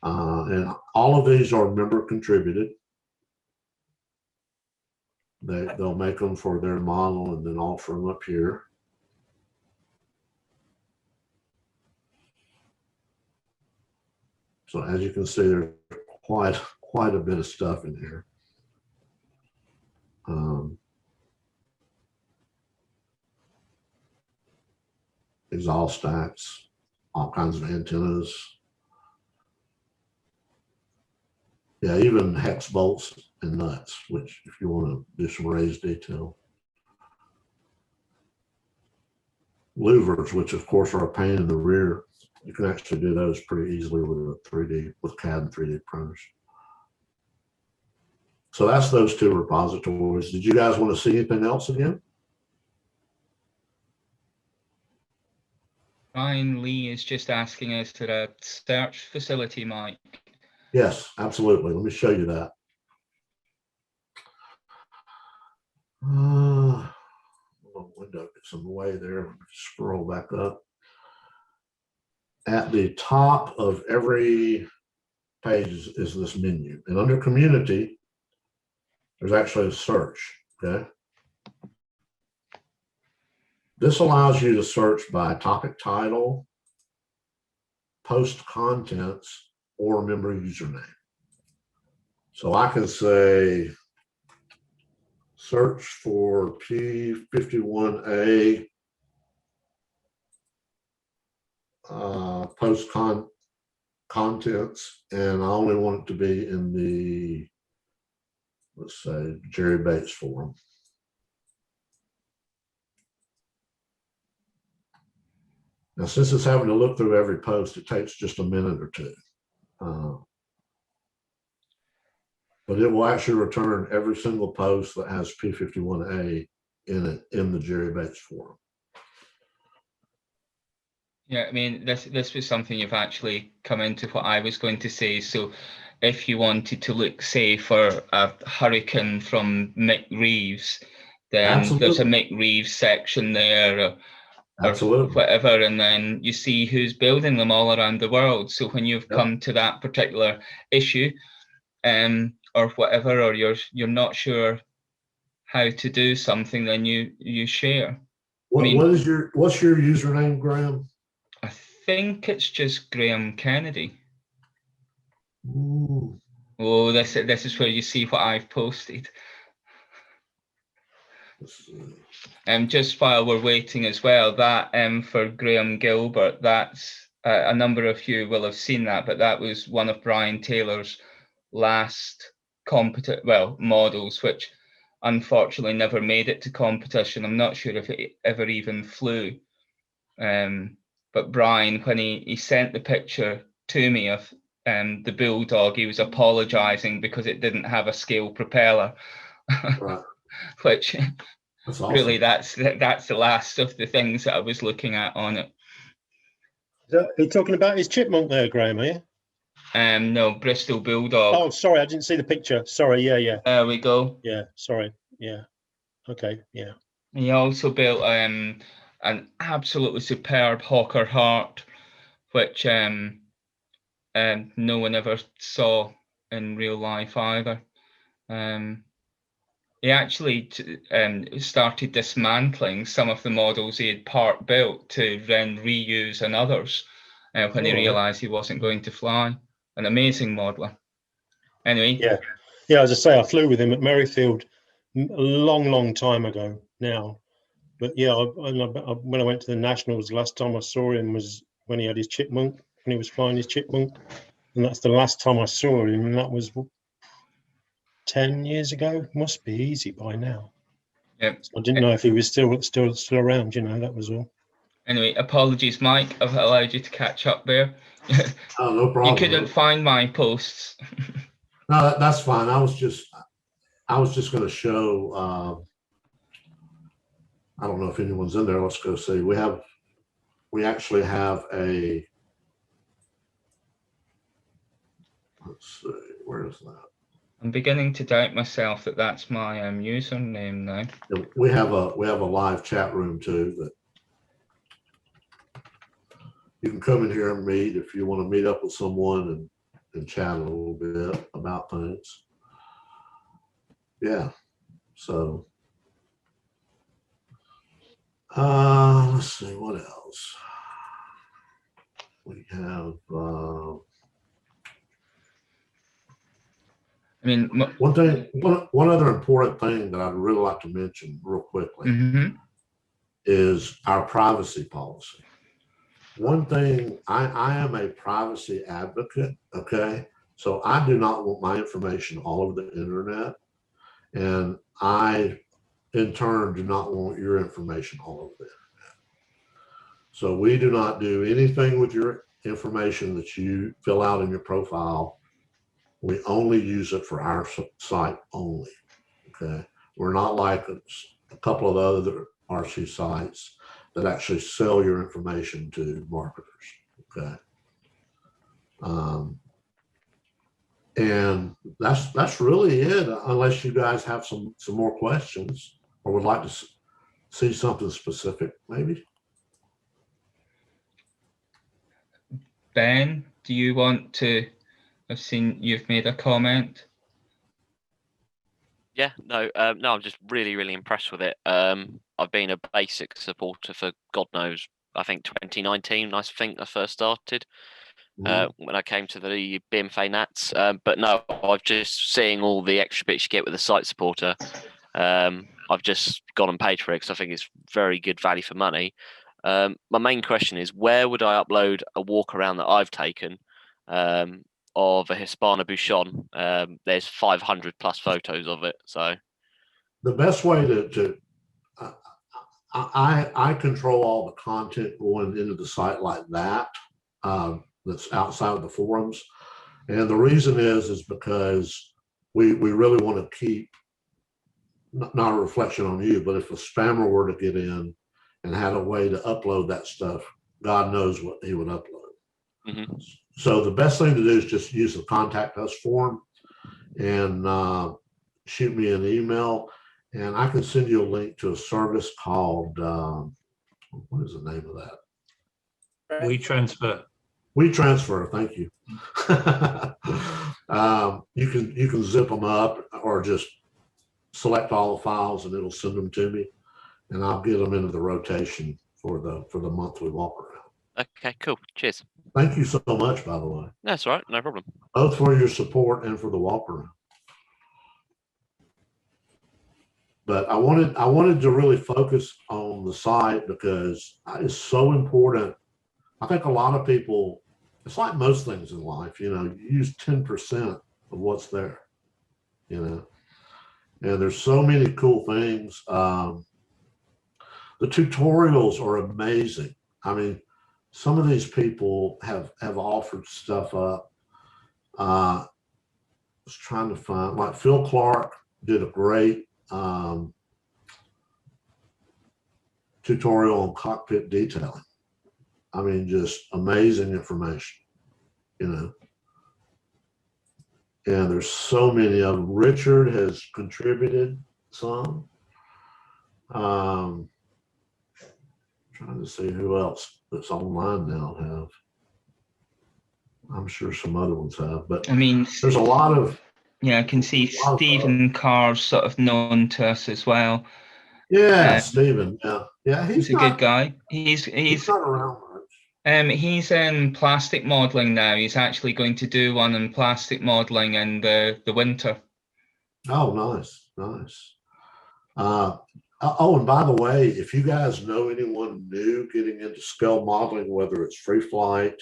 And all of these are member contributed. They'll make them for their model and then offer them up here. So as you can see, there's quite a bit of stuff in here. Exhaust stacks, all kinds of antennas. Yeah, even hex bolts and nuts, which if you want to do some raised detail. Louvers, which of course are a pain in the rear. You can actually do those pretty easily with CAD and 3D printers. So that's those two repositories. Did you guys want to see anything else again? Brian Lee is just asking us for a search facility, Mike. Yes, absolutely. Let me show you that. Window gets in the way there. Scroll back up. At the top of every page is this menu, and under community, there's actually a search. Okay. This allows you to search by topic title, post contents, or member username. So I can say, search for P51A post contents, and I only want it to be in the, let's say, Jerry Bates forum. Now, since it's having to look through every post, it takes just a minute or two. But it will actually return every single post that has P51A in it in the Jerry Bates forum. Yeah, I mean, this was something you've actually come into what I was going to say. So if you wanted to look, say, for a hurricane from Mick Reeves, then Absolutely. there's a Mick Reeves section there, or whatever, and then you see who's building them all around the world. So when you've come to that particular issue, or whatever, or you're not sure how to do something, then you share. What's your username, Graham? I think it's just Graham Kennedy. Ooh. Oh, this is where you see what I've posted. Just while we're waiting as well, that for Graham Gilbert, that's a number of you will have seen that, but that was one of Brian Taylor's last models, which unfortunately never made it to competition. I'm not sure if it ever even flew. But Brian, when he sent the picture to me of the Bulldog, he was apologizing because it didn't have a scale propeller. Right. Which that's awesome. Really that's the last of the things that I was looking at on it. Are you talking about his chipmunk there, Graham, are you? No, Bristol Bulldog. Oh, sorry, I didn't see the picture. Sorry, yeah. There we go. Yeah, sorry. Yeah. Okay, yeah. He also built an absolutely superb Hawker Hart, which no one ever saw in real life either. He actually started dismantling some of the models he had part built to then reuse in others when he realized he wasn't going to fly. An amazing modeler. Anyway. Yeah, as I say, I flew with him at Merrifield a long time ago now. But yeah, when I went to the Nationals, last time I saw him was when he had his Chipmunk, when he was flying his Chipmunk. And that's the last time I saw him, and that was 10 years ago. Must be easy by now. Yep. I didn't know if he was still around, that was all. Anyway, apologies, Mike. I've allowed you to catch up there. Oh, no problem. You couldn't find my posts. No, that's fine. I was just going to show. I don't know if anyone's in there. Let's go see. We actually have a. Let's see. Where is that? I'm beginning to doubt myself that that's my username now. We have a live chat room too that you can come in here and meet if you want to meet up with someone and chat a little bit about things. Yeah. So let's see what else we have. I mean, one other important thing that I'd really like to mention real quickly is our privacy policy. One thing, I am a privacy advocate, okay? So I do not want my information all over the internet. And I, in turn, do not want your information all over the internet. So we do not do anything with your information that you fill out in your profile. We only use it for our site only, okay? We're not like a couple of other RC sites that actually sell your information to marketers, okay? And that's really it, unless you guys have some more questions or would like to see something specific, maybe. Ben, do you want to? I've seen you've made a comment. Yeah, no, I'm just really impressed with it. I've been a basic supporter for God knows, I think 2019. I think I first started when I came to the BMFA Nats. But no, I've just seeing all the extra bits you get with the site supporter. I've just gone and paid for it because I think it's very good value for money. My main question is, where would I upload a walk around that I've taken? Of a Hispana Bouchon. There's 500 plus photos of it. So the best way I control all the content going into the site like that, that's outside of the forums. And the reason is because we really want to keep, not a reflection on you, but if a spammer were to get in and had a way to upload that stuff, God knows what he would upload. So the best thing to do is just use the contact us form and shoot me an email, and I can send you a link to a service called, what is the name of that? WeTransfer. WeTransfer, thank you. You can zip them up or just select all the files and it'll send them to me, and I'll get them into the rotation for the monthly walk around. okay, cool. Cheers. Thank you so much, by the way. That's all right, no problem. Both for your support and for the walk around. But I wanted to really focus on the site because it's so important. I think a lot of people, it's like most things in life, you use 10% of what's there, and there's so many cool things. The tutorials are amazing. I mean, some of these people have offered stuff up. I was trying to find, like Phil Clark did a great tutorial on cockpit detailing. I mean, just amazing information, and there's so many of them. Richard has contributed some. Trying to see who else that's online now have. I'm sure some other ones have, but I mean, there's a lot of. Yeah, I can see Stephen Carr's sort of known to us as well. Yeah, Stephen. Yeah, he's a good guy. He's not around much. He's in plastic modeling now. He's actually going to do one in plastic modeling in the winter. Oh, nice. Oh, and by the way, if you guys know anyone new getting into scale modeling, whether it's free flight,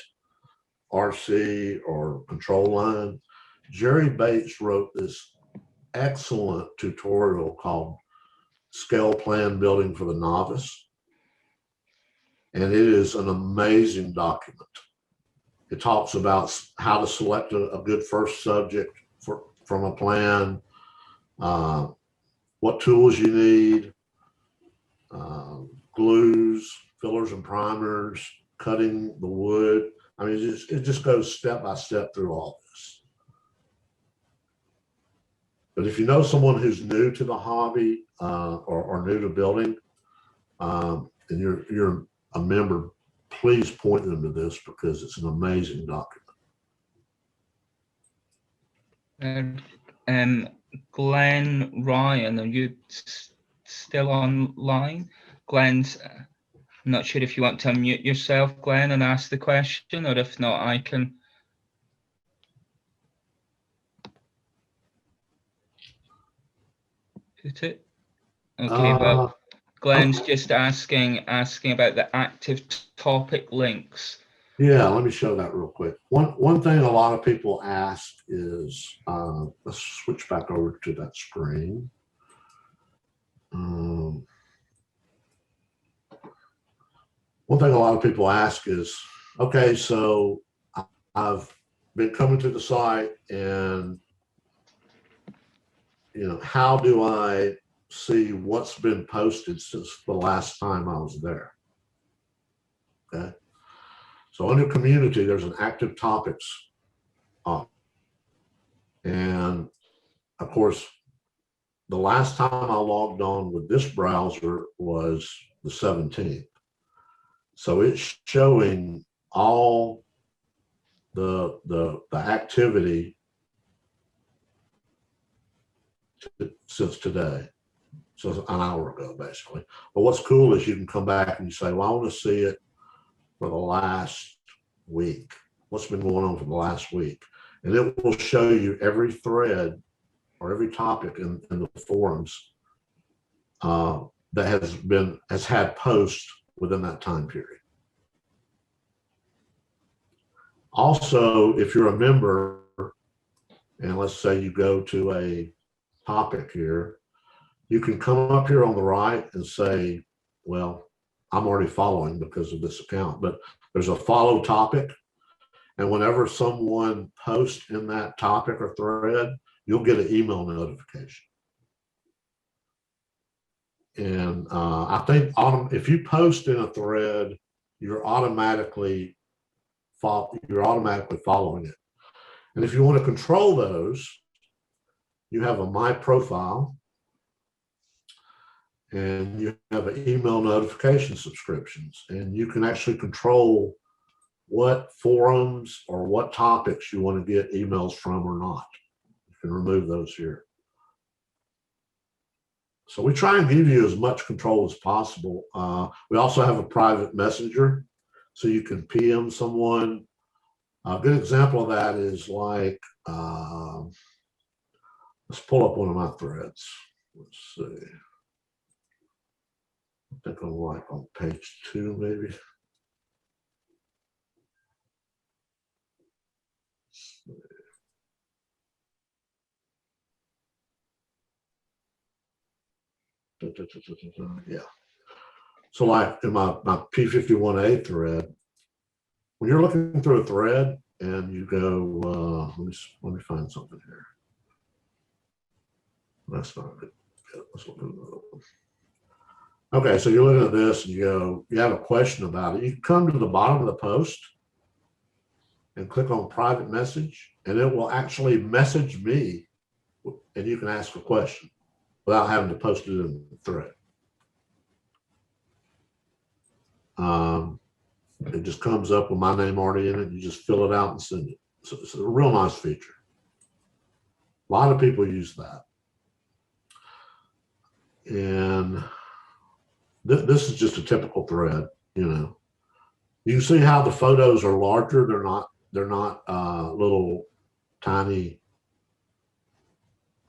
RC, or control line, Jerry Bates wrote this excellent tutorial called Scale Plan Building for the Novice. And it is an amazing document. It talks about how to select a good first subject from a plan, what tools you need, glues, fillers and primers, cutting the wood. I mean, it just goes step by step through all this. But if you know someone who's new to the hobby or new to building, and you're a member, please point them to this because it's an amazing document. Glenn Ryan, are you still online? Glenn's, I'm not sure if you want to unmute yourself, Glenn, and ask the question, or if not, I can. Put it. Okay, well, Glenn's just asking about the active topic links. Yeah, let me show that real quick. One thing a lot of people ask is, let's switch back over to that screen. One thing a lot of people ask is, okay, so I've been coming to the site and, how do I see what's been posted since the last time I was there? Okay. So under community, there's an active topics op. And of course, the last time I logged on with this browser was the 17th. So it's showing all the activity since today. So an hour ago, basically. But what's cool is you can come back and you say, well, I want to see it for the last week. What's been going on for the last week? And it will show you every thread or every topic in the forums that has had posts within that time period. Also, if you're a member, and let's say you go to a topic here, you can come up here on the right and say, well, I'm already following because of this account, but there's a follow topic. And whenever someone posts in that topic or thread, you'll get an email notification. And I think if you post in a thread, you're automatically following it. And if you want to control those, you have a My Profile, and you have an email notification subscriptions, and you can actually control what forums or what topics you want to get emails from or not. You can remove those here. So we try and give you as much control as possible. We also have a private messenger, so you can PM someone. A good example of that is like, let's pull up one of my threads. Let's see. I think I'm like on page 2, maybe. Yeah. So like in my P51A thread, when you're looking through a thread and you go, let me find something here. That's not it. Yeah, let's look at another one. Okay, so you're looking at this and you have a question about it. You can come to the bottom of the post and click on private message, and it will actually message me, and you can ask a question without having to post it in the thread. It just comes up with my name already in it. You just fill it out and send it. So it's a real nice feature. A lot of people use that. And this is just a typical thread, you know. You can see how the photos are larger. They're not little tiny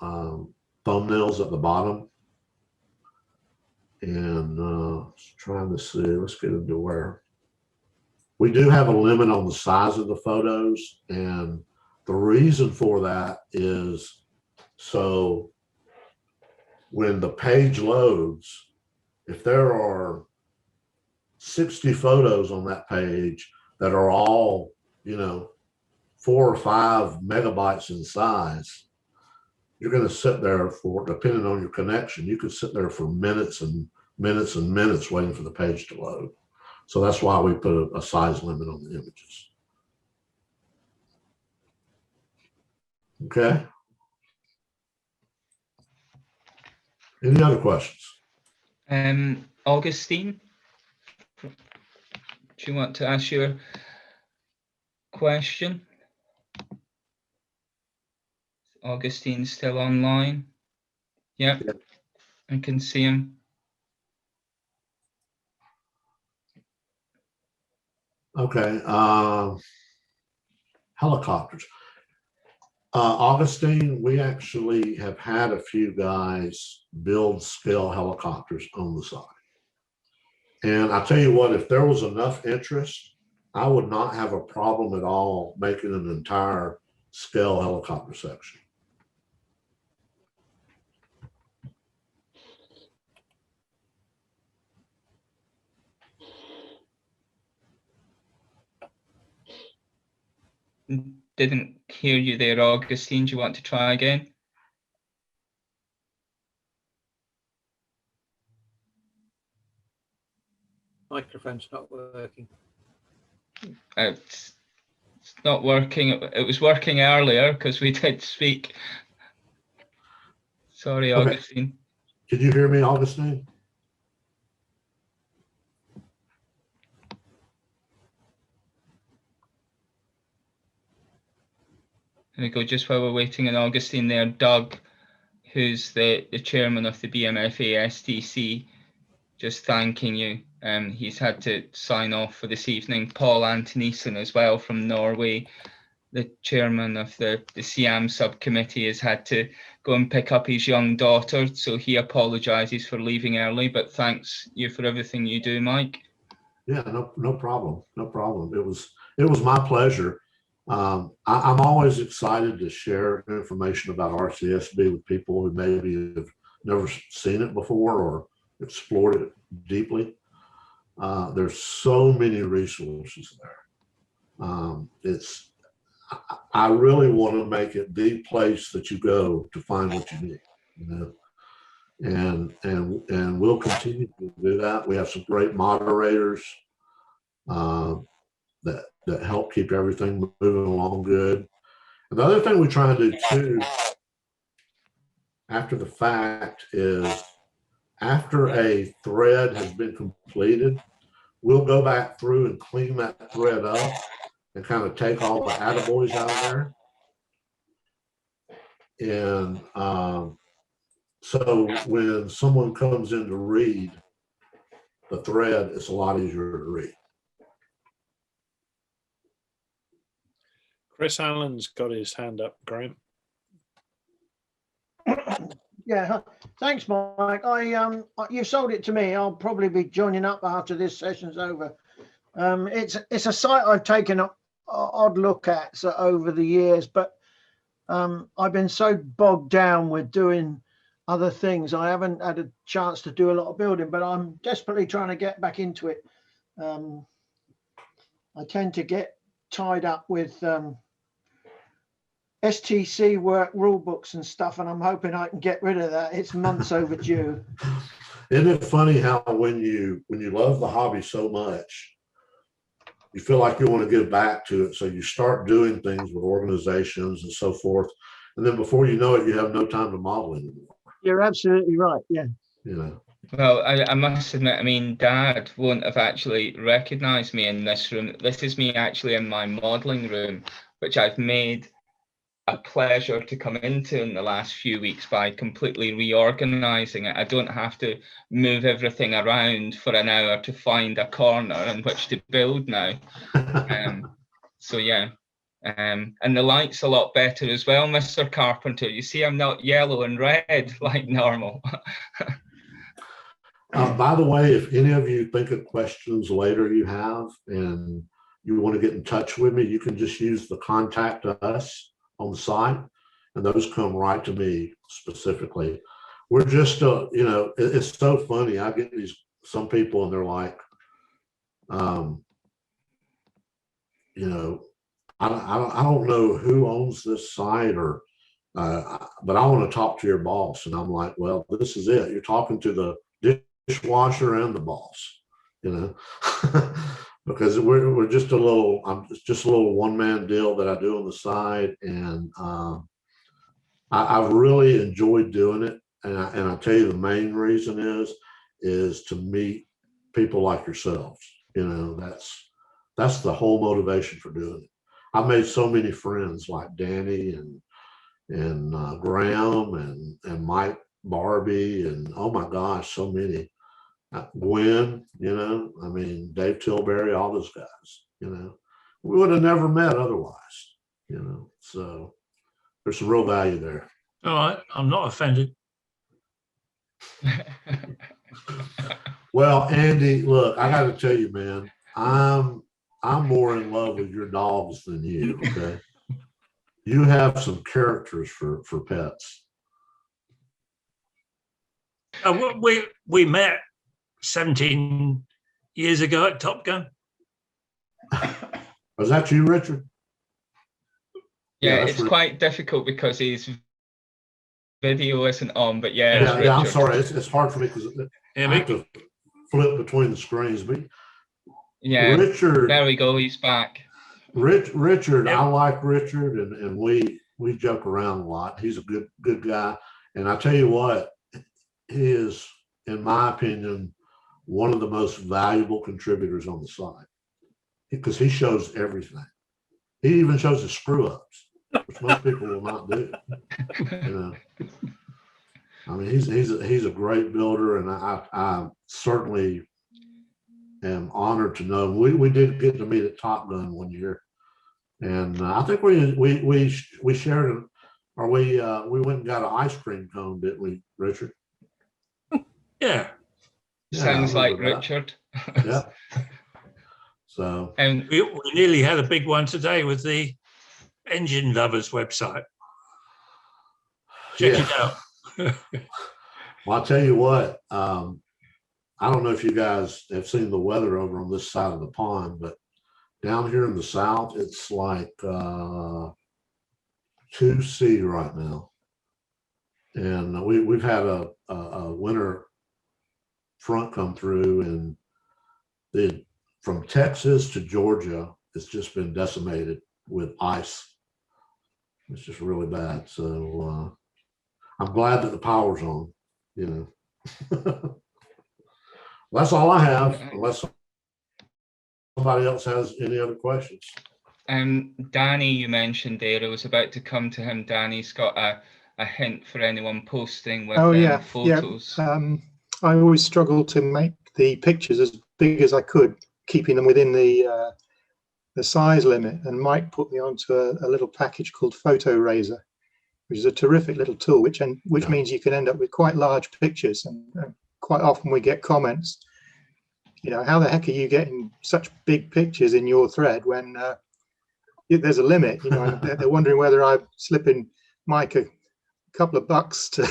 thumbnails at the bottom. And trying to see, let's get into where we do have a limit on the size of the photos. And the reason for that is so when the page loads, if there are 60 photos on that page that are all, you know, 4 or 5 megabytes in size, you're going to sit there for, depending on your connection, you could sit there for minutes and minutes and minutes waiting for the page to load. So that's why we put a size limit on the images. Okay. Any other questions? Augustine, do you want to ask your question? Augustine's still online. Yep, yeah. I can see him. Okay. Helicopters. Augustine, we actually have had a few guys build scale helicopters on the side. And I tell you what, if there was enough interest, I would not have a problem at all making an entire scale helicopter section. Didn't hear you there, Augustine. Do you want to try again? Microphone's not working. It's not working. It was working earlier because we did speak. Sorry, Okay. Augustine. Did you hear me, Augustine? There we go. Just while we're waiting on Augustine there, Doug, who's the chairman of the BMFA STC, just thanking you. He's had to sign off for this evening. Paul Antonisen as well from Norway, the chairman of the Siam subcommittee, has had to go and pick up his young daughter. So he apologizes for leaving early, but thanks you for everything you do, Mike. Yeah, no problem. No problem. It was my pleasure. I'm always excited to share information about RCSB with people who maybe have never seen it before or explored it deeply. There's so many resources there. I really want to make it the place that you go to find what you need, you know, and we'll continue to do that. We have some great moderators that help keep everything moving along good. And the other thing we try to do too, after the fact, is after a thread has been completed, we'll go back through and clean that thread up and kind of take all the attaboys out of there. And so when someone comes in to read the thread, it's a lot easier to read. Chris Allen's got his hand up, Graham. Yeah, thanks, Mike. You sold it to me. I'll probably be joining up after this session's over. It's a site I've taken an odd look at over the years, but I've been so bogged down with doing other things. I haven't had a chance to do a lot of building, but I'm desperately trying to get back into it. I tend to get tied up with STC work, rule books and stuff, and I'm hoping I can get rid of that. It's months overdue. Isn't it funny how when you love the hobby so much, you feel like you want to give back to it. So you start doing things with organizations and so forth. And then before you know it, you have no time to model anymore. You're absolutely right. Yeah. You know. Well, I must admit, I mean, Dad won't have actually recognized me in this room. This is me actually in my modeling room, which I've made a pleasure to come into in the last few weeks by completely reorganizing it. I don't have to move everything around for an hour to find a corner in which to build now. So yeah, and the light's a lot better as well, Mr. Carpenter. You see, I'm not yellow and red like normal. By the way, if any of you think of questions later you have and you want to get in touch with me, you can just use the contact us on the site, and those come right to me specifically. We're just, you know, it's so funny. I get some people and they're like, you know, I don't know who owns this site or, but I want to talk to your boss. And I'm like, well, this is it. You're talking to the dishwasher and the boss, you know, because we're just it's just a little one-man deal that I do on the side. And I've really enjoyed doing it. And I tell you, the main reason is to meet people like yourselves. You know, that's the whole motivation for doing it. I've made so many friends like Danny and Graham and Mike Barbie, and oh my gosh, so many. Gwen, you know, I mean, Dave Tilbury, all those guys, you know, we would have never met otherwise, you know, so there's some real value there. All right, I'm not offended. Well, Andy, look, I got to tell you, man, I'm more in love with your dogs than you. Okay, you have some characters for pets. We met 17 years ago at Top Gun. Was that you, Richard? Yeah, it's quite difficult because his video isn't on, but yeah. I'm sorry. It's hard for me because I have to flip between the screens. But yeah, Richard. There we go. He's back. Richard, I like Richard, and we joke around a lot. He's a good guy, and I tell you what, he is, in my opinion, one of the most valuable contributors on the site because he shows everything. He even shows the screw ups, which most people will not do. You know, I mean, he's a great builder, and I certainly am honored to know him. We did get to meet at Top Gun one year, and I think we shared it, or we went and got an ice cream cone, didn't we, Richard? Yeah. Sounds like Richard. Yeah. So, and we nearly had a big one today with the Engine Lovers website. Check it out. Well, I'll tell you what, I don't know if you guys have seen the weather over on this side of the pond, but down here in the south, it's like 2C right now. And we've had a winter front come through, and from Texas to Georgia, it's just been decimated with ice. It's just really bad. So I'm glad that the power's on, you know. Well, that's all I have, unless somebody else has any other questions. Danny, you mentioned there, I was about to come to him. Danny's got a hint for anyone posting with photos. Yeah. I always struggle to make the pictures as big as I could, keeping them within the size limit. And Mike put me onto a little package called Photo Razor, which is a terrific little tool, which means you can end up with quite large pictures. And quite often we get comments, you know, how the heck are you getting such big pictures in your thread when there's a limit? You know, and they're wondering whether I'm slipping Mike a couple of bucks to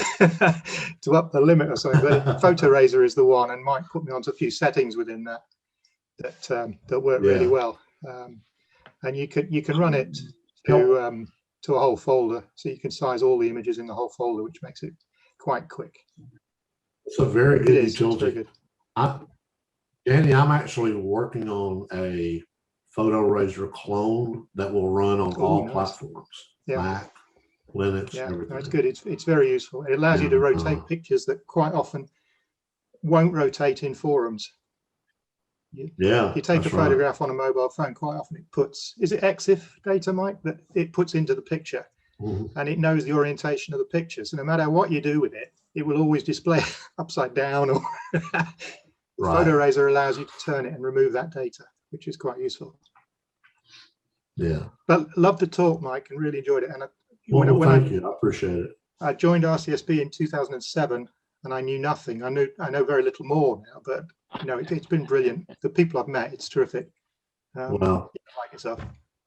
to up the limit or something. But Photo Razor is the one, and Mike put me onto a few settings within that work really well. And you can run it to a whole folder, so you can size all the images in the whole folder, which makes it quite quick. It's a very good utility. Danny, I'm actually working on a photo raiser clone that will run on all nice. platforms, Yeah. Mac, Linux, Yeah, everything. that's good. It's very useful. It allows you to rotate pictures that quite often won't rotate in forums. You take a photograph on a mobile phone, quite often it puts, is it EXIF data, Mike, that it puts into the picture, and it knows the orientation of the picture. So no matter what you do with it, it will always display upside down, or Photo Raiser allows you to turn it and remove that data, which is quite useful. Yeah. But love the talk, Mike, and really enjoyed it. And thank you. I appreciate it. I joined RCSB in 2007, and I knew nothing. I know very little more now, but you know, it's been brilliant. The people I've met, it's terrific. Well, like yourself.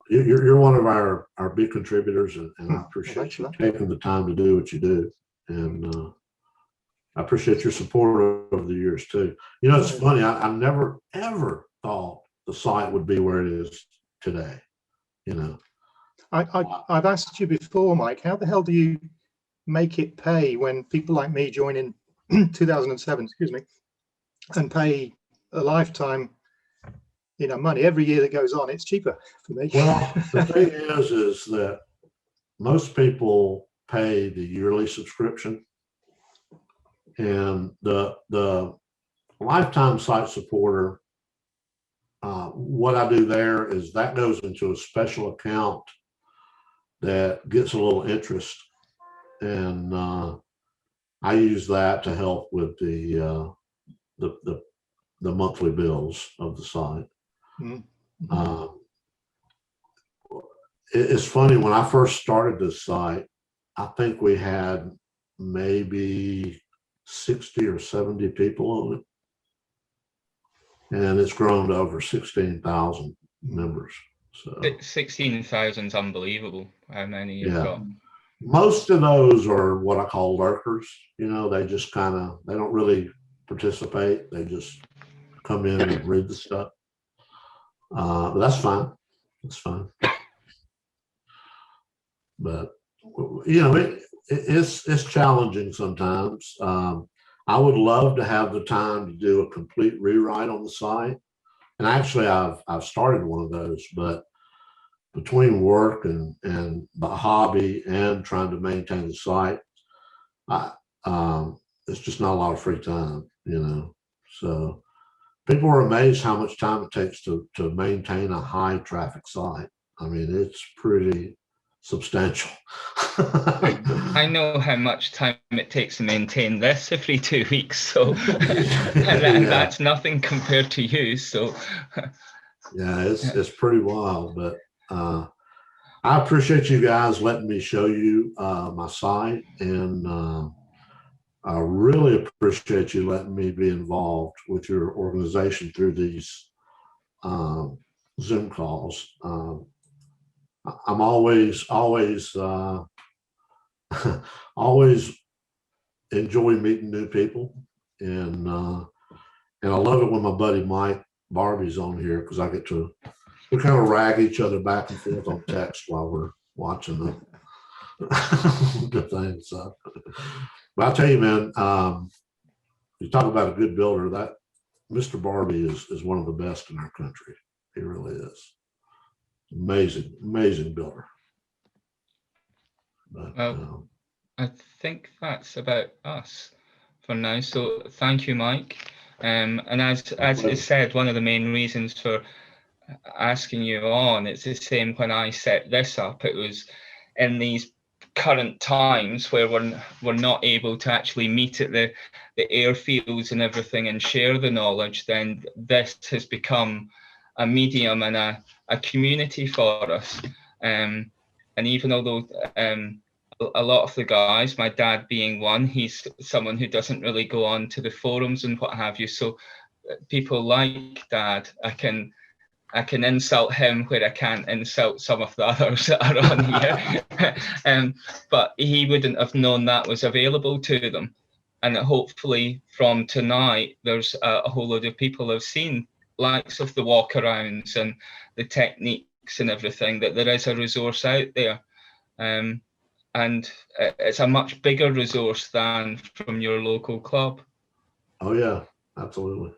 You're one of our big contributors, and I appreciate you taking the time to do what you do. And I appreciate your support over the years too. You know, it's funny. I never ever thought the site would be where it is today. You know, I've asked you before, Mike, how the hell do you make it pay when people like me join in 2007, excuse me, and pay a lifetime, you know, money every year that goes on? It's cheaper for me. Well, the thing is that most people pay the yearly subscription, and the lifetime site supporter, what I do there is that goes into a special account that gets a little interest, and I use that to help with the monthly bills of the site. It's funny, when I first started this site, I think we had maybe 60 or 70 people on it, and it's grown to over 16,000 members. So 16,000 is unbelievable how many you've got. Most of those are what I call lurkers. You know, they just they don't really participate. They just come in and read the stuff. But that's fine. That's fine. But you know, it's challenging sometimes. I would love to have the time to do a complete rewrite on the site, and actually I've started one of those, but between work and the hobby and trying to maintain the site, it's just not a lot of free time, you know. So people are amazed how much time it takes to maintain a high traffic site. I mean, it's pretty substantial. I know how much time it takes to maintain this every 2 weeks, so and that's nothing compared to you. So yeah, it's pretty wild, but I appreciate you guys letting me show you my site, and I really appreciate you letting me be involved with your organization through these Zoom calls. I'm always enjoy meeting new people, and I love it when my buddy Mike Barbie's on here, because I get to, we kind of rag each other back and forth on text while we're watching the thing. So, but I'll tell you, man, you talk about a good builder. That Mr. Barbie is one of the best in our country. He really is. Amazing builder. But, well, I think that's about us for now. So thank you, Mike. And as is said, one of the main reasons for asking you on, it's the same when I set this up. It was in these current times where we're not able to actually meet at the airfields and everything and share the knowledge. Then this has become a medium and a community for us. And even although a lot of the guys, my dad being one, he's someone who doesn't really go on to the forums and what have you. So people like Dad, I can insult him where I can't insult some of the others that are on here. But he wouldn't have known that was available to them. And hopefully from tonight, there's a whole load of people have seen likes of the walkarounds and the techniques and everything, that there is a resource out there. And it's a much bigger resource than from your local club. Oh yeah, absolutely.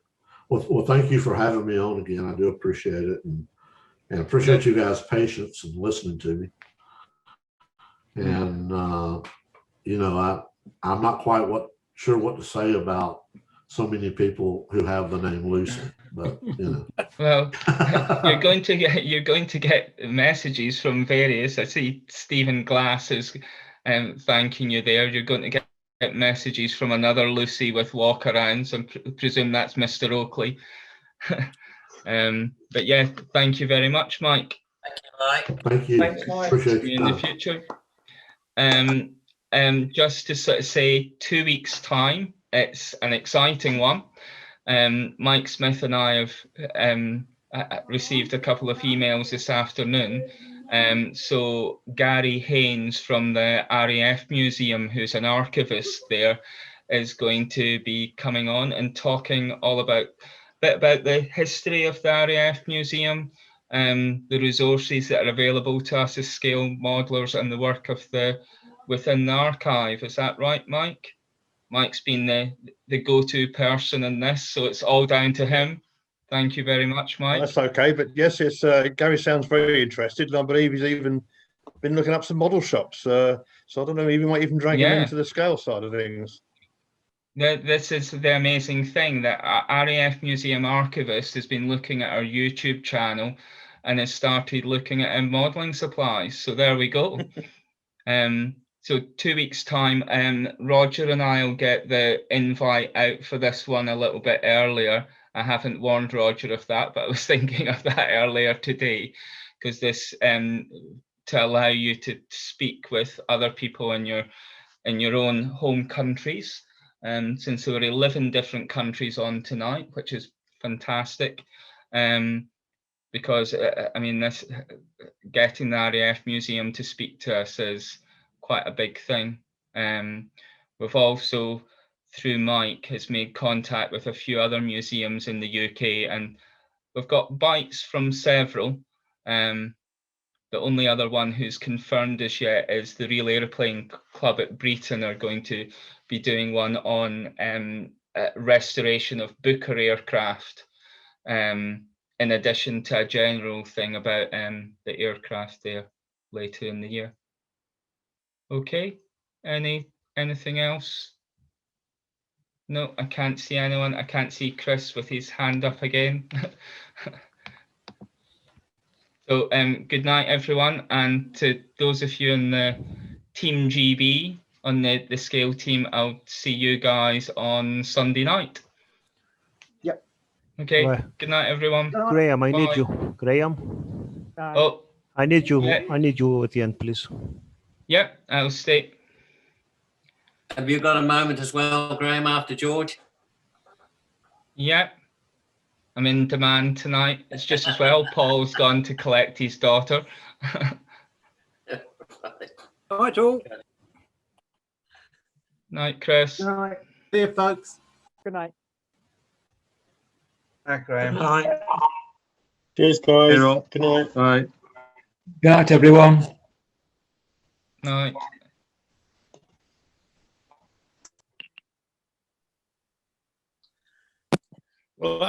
Well, thank you for having me on again. I do appreciate it. And And appreciate you guys' patience and listening to me. And you know, I'm not quite sure what to say about so many people who have the name Lucy, but you know. Well, you're going to get messages from various. I see Stephen Glass is thanking you there. You're going to get messages from another Lucy with walk-arounds. I presume that's Mr. Oakley. But yeah, thank you very much, Mike. Thank you. Thanks, Mike. Appreciate See you your in the time. future. Just to sort of say, 2 weeks' time, it's an exciting one. Mike Smith and I have received a couple of emails this afternoon. So Gary Haynes from the RAF Museum, who's an archivist there, is going to be coming on and talking all about the history of the RAF Museum, the resources that are available to us as scale modelers, and the work of within the archive. Is that right, Mike? Mike's been the go-to person in this, so it's all down to him. Thank you very much, Mike. That's okay, but yes, it's Gary sounds very interested, and I believe he's even been looking up some model shops. So I don't know, maybe we might even drag him into the scale side of things. This is the amazing thing, that RAF Museum Archivist has been looking at our YouTube channel and has started looking at modelling supplies. So there we go. So 2 weeks' time, Roger and I will get the invite out for this one a little bit earlier. I haven't warned Roger of that, but I was thinking of that earlier today, because this to allow you to speak with other people in your own home countries. Since there were 11 different countries on tonight, which is fantastic. Because I mean, this getting the RAF Museum to speak to us is quite a big thing. We've also, through Mike, has made contact with a few other museums in the UK, and we've got bites from several. The only other one who's confirmed as yet is the Real Aeroplane Club at Breton are going to be doing one on restoration of Booker aircraft, in addition to a general thing about the aircraft there later in the year. Okay, anything else? No, I can't see anyone. I can't see Chris with his hand up again. So good night, everyone, and to those of you in the Team GB, on the scale team, I'll see you guys on Sunday night. Yep. Okay, Right. good night, everyone. Graham, I need Bye. you. Graham? Oh, I need you. yeah. I need you at the end, please. Yep, I'll stay. Have you got a moment as well, Graham, after George? Yep. I'm in demand tonight. It's just as well Paul's gone to collect his daughter. All right, all. Night, Chris. Good night. See you, folks. Good night. Hi, Graham. Good night. Cheers, guys. Hey, Rob. Good night. Bye. Good night, everyone. Night. Well,